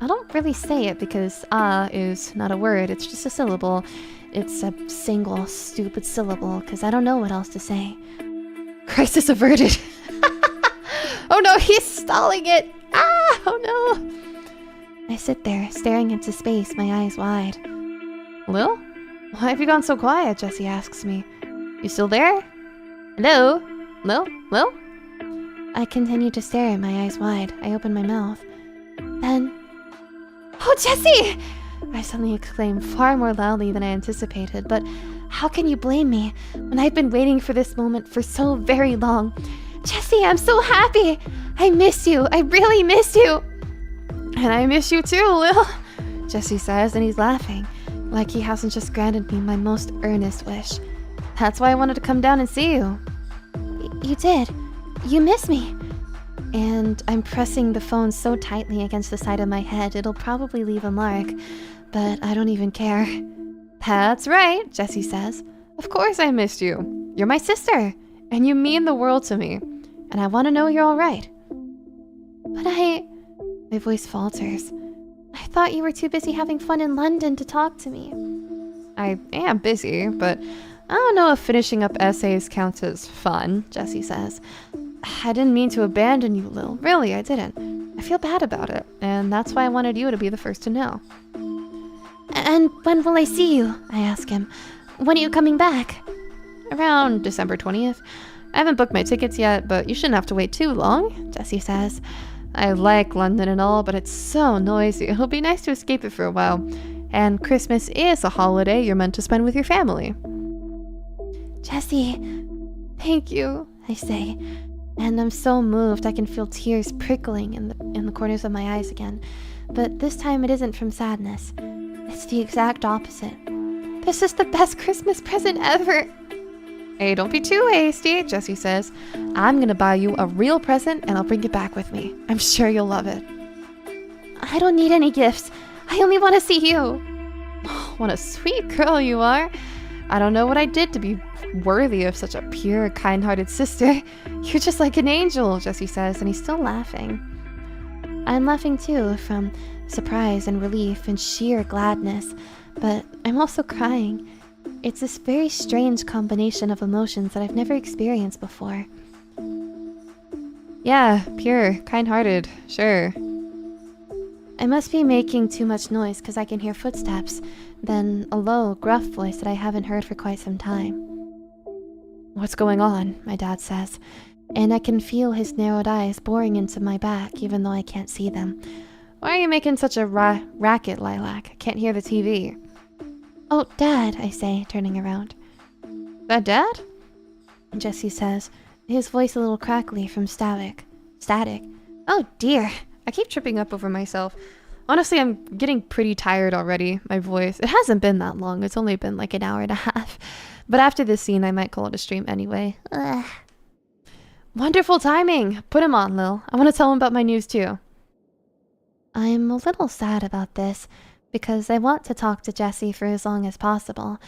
I don't really say it because is not a word, it's just a syllable. It's a single, stupid syllable, because I don't know what else to say. Crisis averted. Oh no, he's stalling it! Ah, oh no! I sit there, staring into space, my eyes wide. Lil? Why have you gone so quiet? Jesse asks me. You still there? Hello? Lil? Lil? I continue to stare at my eyes wide. I open my mouth. Then... Oh, Jesse! I suddenly exclaim far more loudly than I anticipated, but how can you blame me when I've been waiting for this moment for so very long? Jesse, I'm so happy! I miss you! I really miss you! And I miss you too, Lil! Jesse says, and he's laughing, like he hasn't just granted me my most earnest wish. That's why I wanted to come down and see you. You did. You miss me. And I'm pressing the phone so tightly against the side of my head, it'll probably leave a mark, but I don't even care. That's right, Jesse says. Of course I missed you. You're my sister, and you mean the world to me, and I want to know you're all right. But My voice falters. I thought you were too busy having fun in London to talk to me. I am busy, but I don't know if finishing up essays counts as fun, Jesse says. I didn't mean to abandon you, Lil. Really, I didn't. I feel bad about it, and that's why I wanted you to be the first to know. And when will I see you? I ask him. When are you coming back? Around December 20th. I haven't booked my tickets yet, but you shouldn't have to wait too long, Jesse says. I like London and all, but it's so noisy. It'll be nice to escape it for a while. And Christmas is a holiday you're meant to spend with your family. Jesse, thank you, I say. And I'm so moved I can feel tears prickling in the corners of my eyes again. But this time it isn't from sadness. It's the exact opposite. This is the best Christmas present ever. Hey, don't be too hasty, Jesse says. I'm gonna buy you a real present and I'll bring it back with me. I'm sure you'll love it. I don't need any gifts. I only want to see you. Oh, what a sweet girl you are. I don't know what I did to be worthy of such a pure, kind-hearted sister. You're just like an angel, Jesse says, and he's still laughing. I'm laughing too, from surprise and relief and sheer gladness, but I'm also crying. It's this very strange combination of emotions that I've never experienced before. Yeah, pure, kind-hearted, sure. I must be making too much noise because I can hear footsteps, then a low, gruff voice that I haven't heard for quite some time. What's going on? My dad says, and I can feel his narrowed eyes boring into my back even though I can't see them. Why are you making such a racket, Lilac? I can't hear the TV. Oh, Dad, I say, turning around. That Dad? Jesse says, his voice a little crackly from static. Static? Oh dear, I keep tripping up over myself. Honestly, I'm getting pretty tired already, my voice. It hasn't been that long, it's only been like an hour and a half. But after this scene, I might call it a stream anyway. Ugh. Wonderful timing! Put him on, Lil. I want to tell him about my news too. I'm a little sad about this, because I want to talk to Jesse for as long as possible.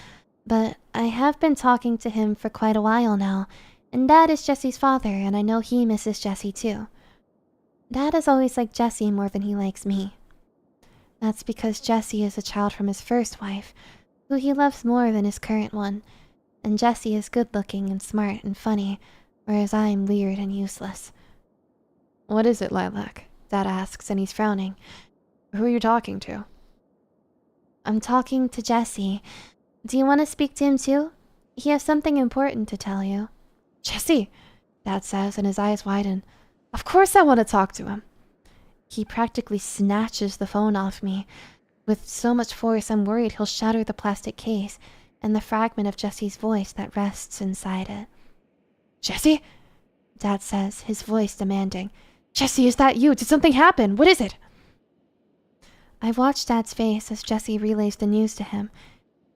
But I have been talking to him for quite a while now, and Dad is Jesse's father, and I know he misses Jesse too. Dad has always liked Jesse more than he likes me. That's because Jesse is a child from his first wife, who he loves more than his current one, and Jesse is good-looking and smart and funny, whereas I'm weird and useless. What is it, Lilac? Dad asks, and he's frowning. Who are you talking to? I'm talking to Jesse. Do you want to speak to him too? He has something important to tell you. Jesse! Dad says, and his eyes widen. Of course I want to talk to him. He practically snatches the phone off me. With so much force, I'm worried he'll shatter the plastic case and the fragment of Jesse's voice that rests inside it. Jesse? Dad says, his voice demanding. Jesse, is that you? Did something happen? What is it? I've watched Dad's face as Jesse relays the news to him.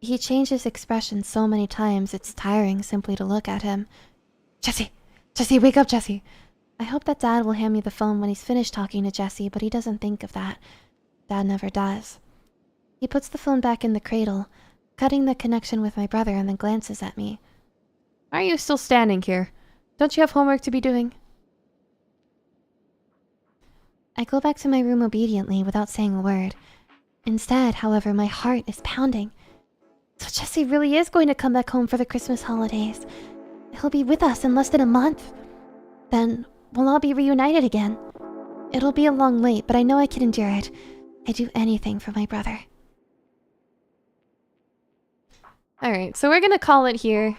He changes expression so many times it's tiring simply to look at him. Jesse! Jesse, wake up, Jesse! I hope that Dad will hand me the phone when he's finished talking to Jesse, but he doesn't think of that. Dad never does. He puts the phone back in the cradle, cutting the connection with my brother, and then glances at me. Why are you still standing here? Don't you have homework to be doing? I go back to my room obediently without saying a word. Instead, however, my heart is pounding. So Jesse really is going to come back home for the Christmas holidays. He'll be with us in less than a month. Then we'll all be reunited again. It'll be a long wait, but I know I can endure it. I'd do anything for my brother. Alright, so we're gonna call it here.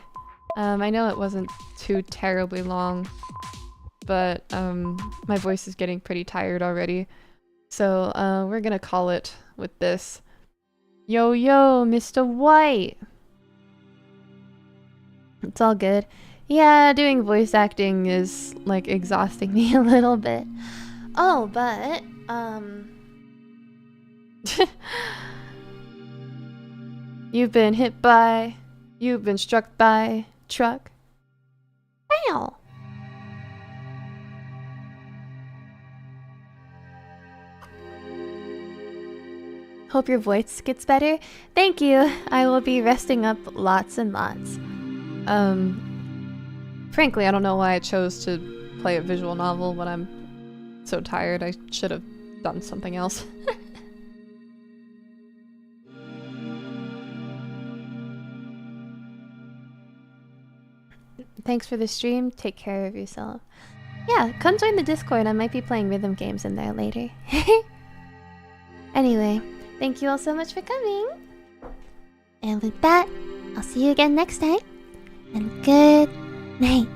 I know it wasn't too terribly long, but my voice is getting pretty tired already. So we're gonna call it with this. Yo, yo, Mr. White! It's all good. Yeah, doing voice acting is, like, exhausting me a little bit. Oh, but, you've been hit by... You've been struck by... truck. Ow! Hope your voice gets better. Thank you. I will be resting up lots and lots. Frankly, I don't know why I chose to play a visual novel when I'm so tired. I should have done something else. Thanks for the stream. Take care of yourself. Yeah, come join the Discord. I might be playing rhythm games in there later. Anyway, thank you all so much for coming. And with that, I'll see you again next time. And good night.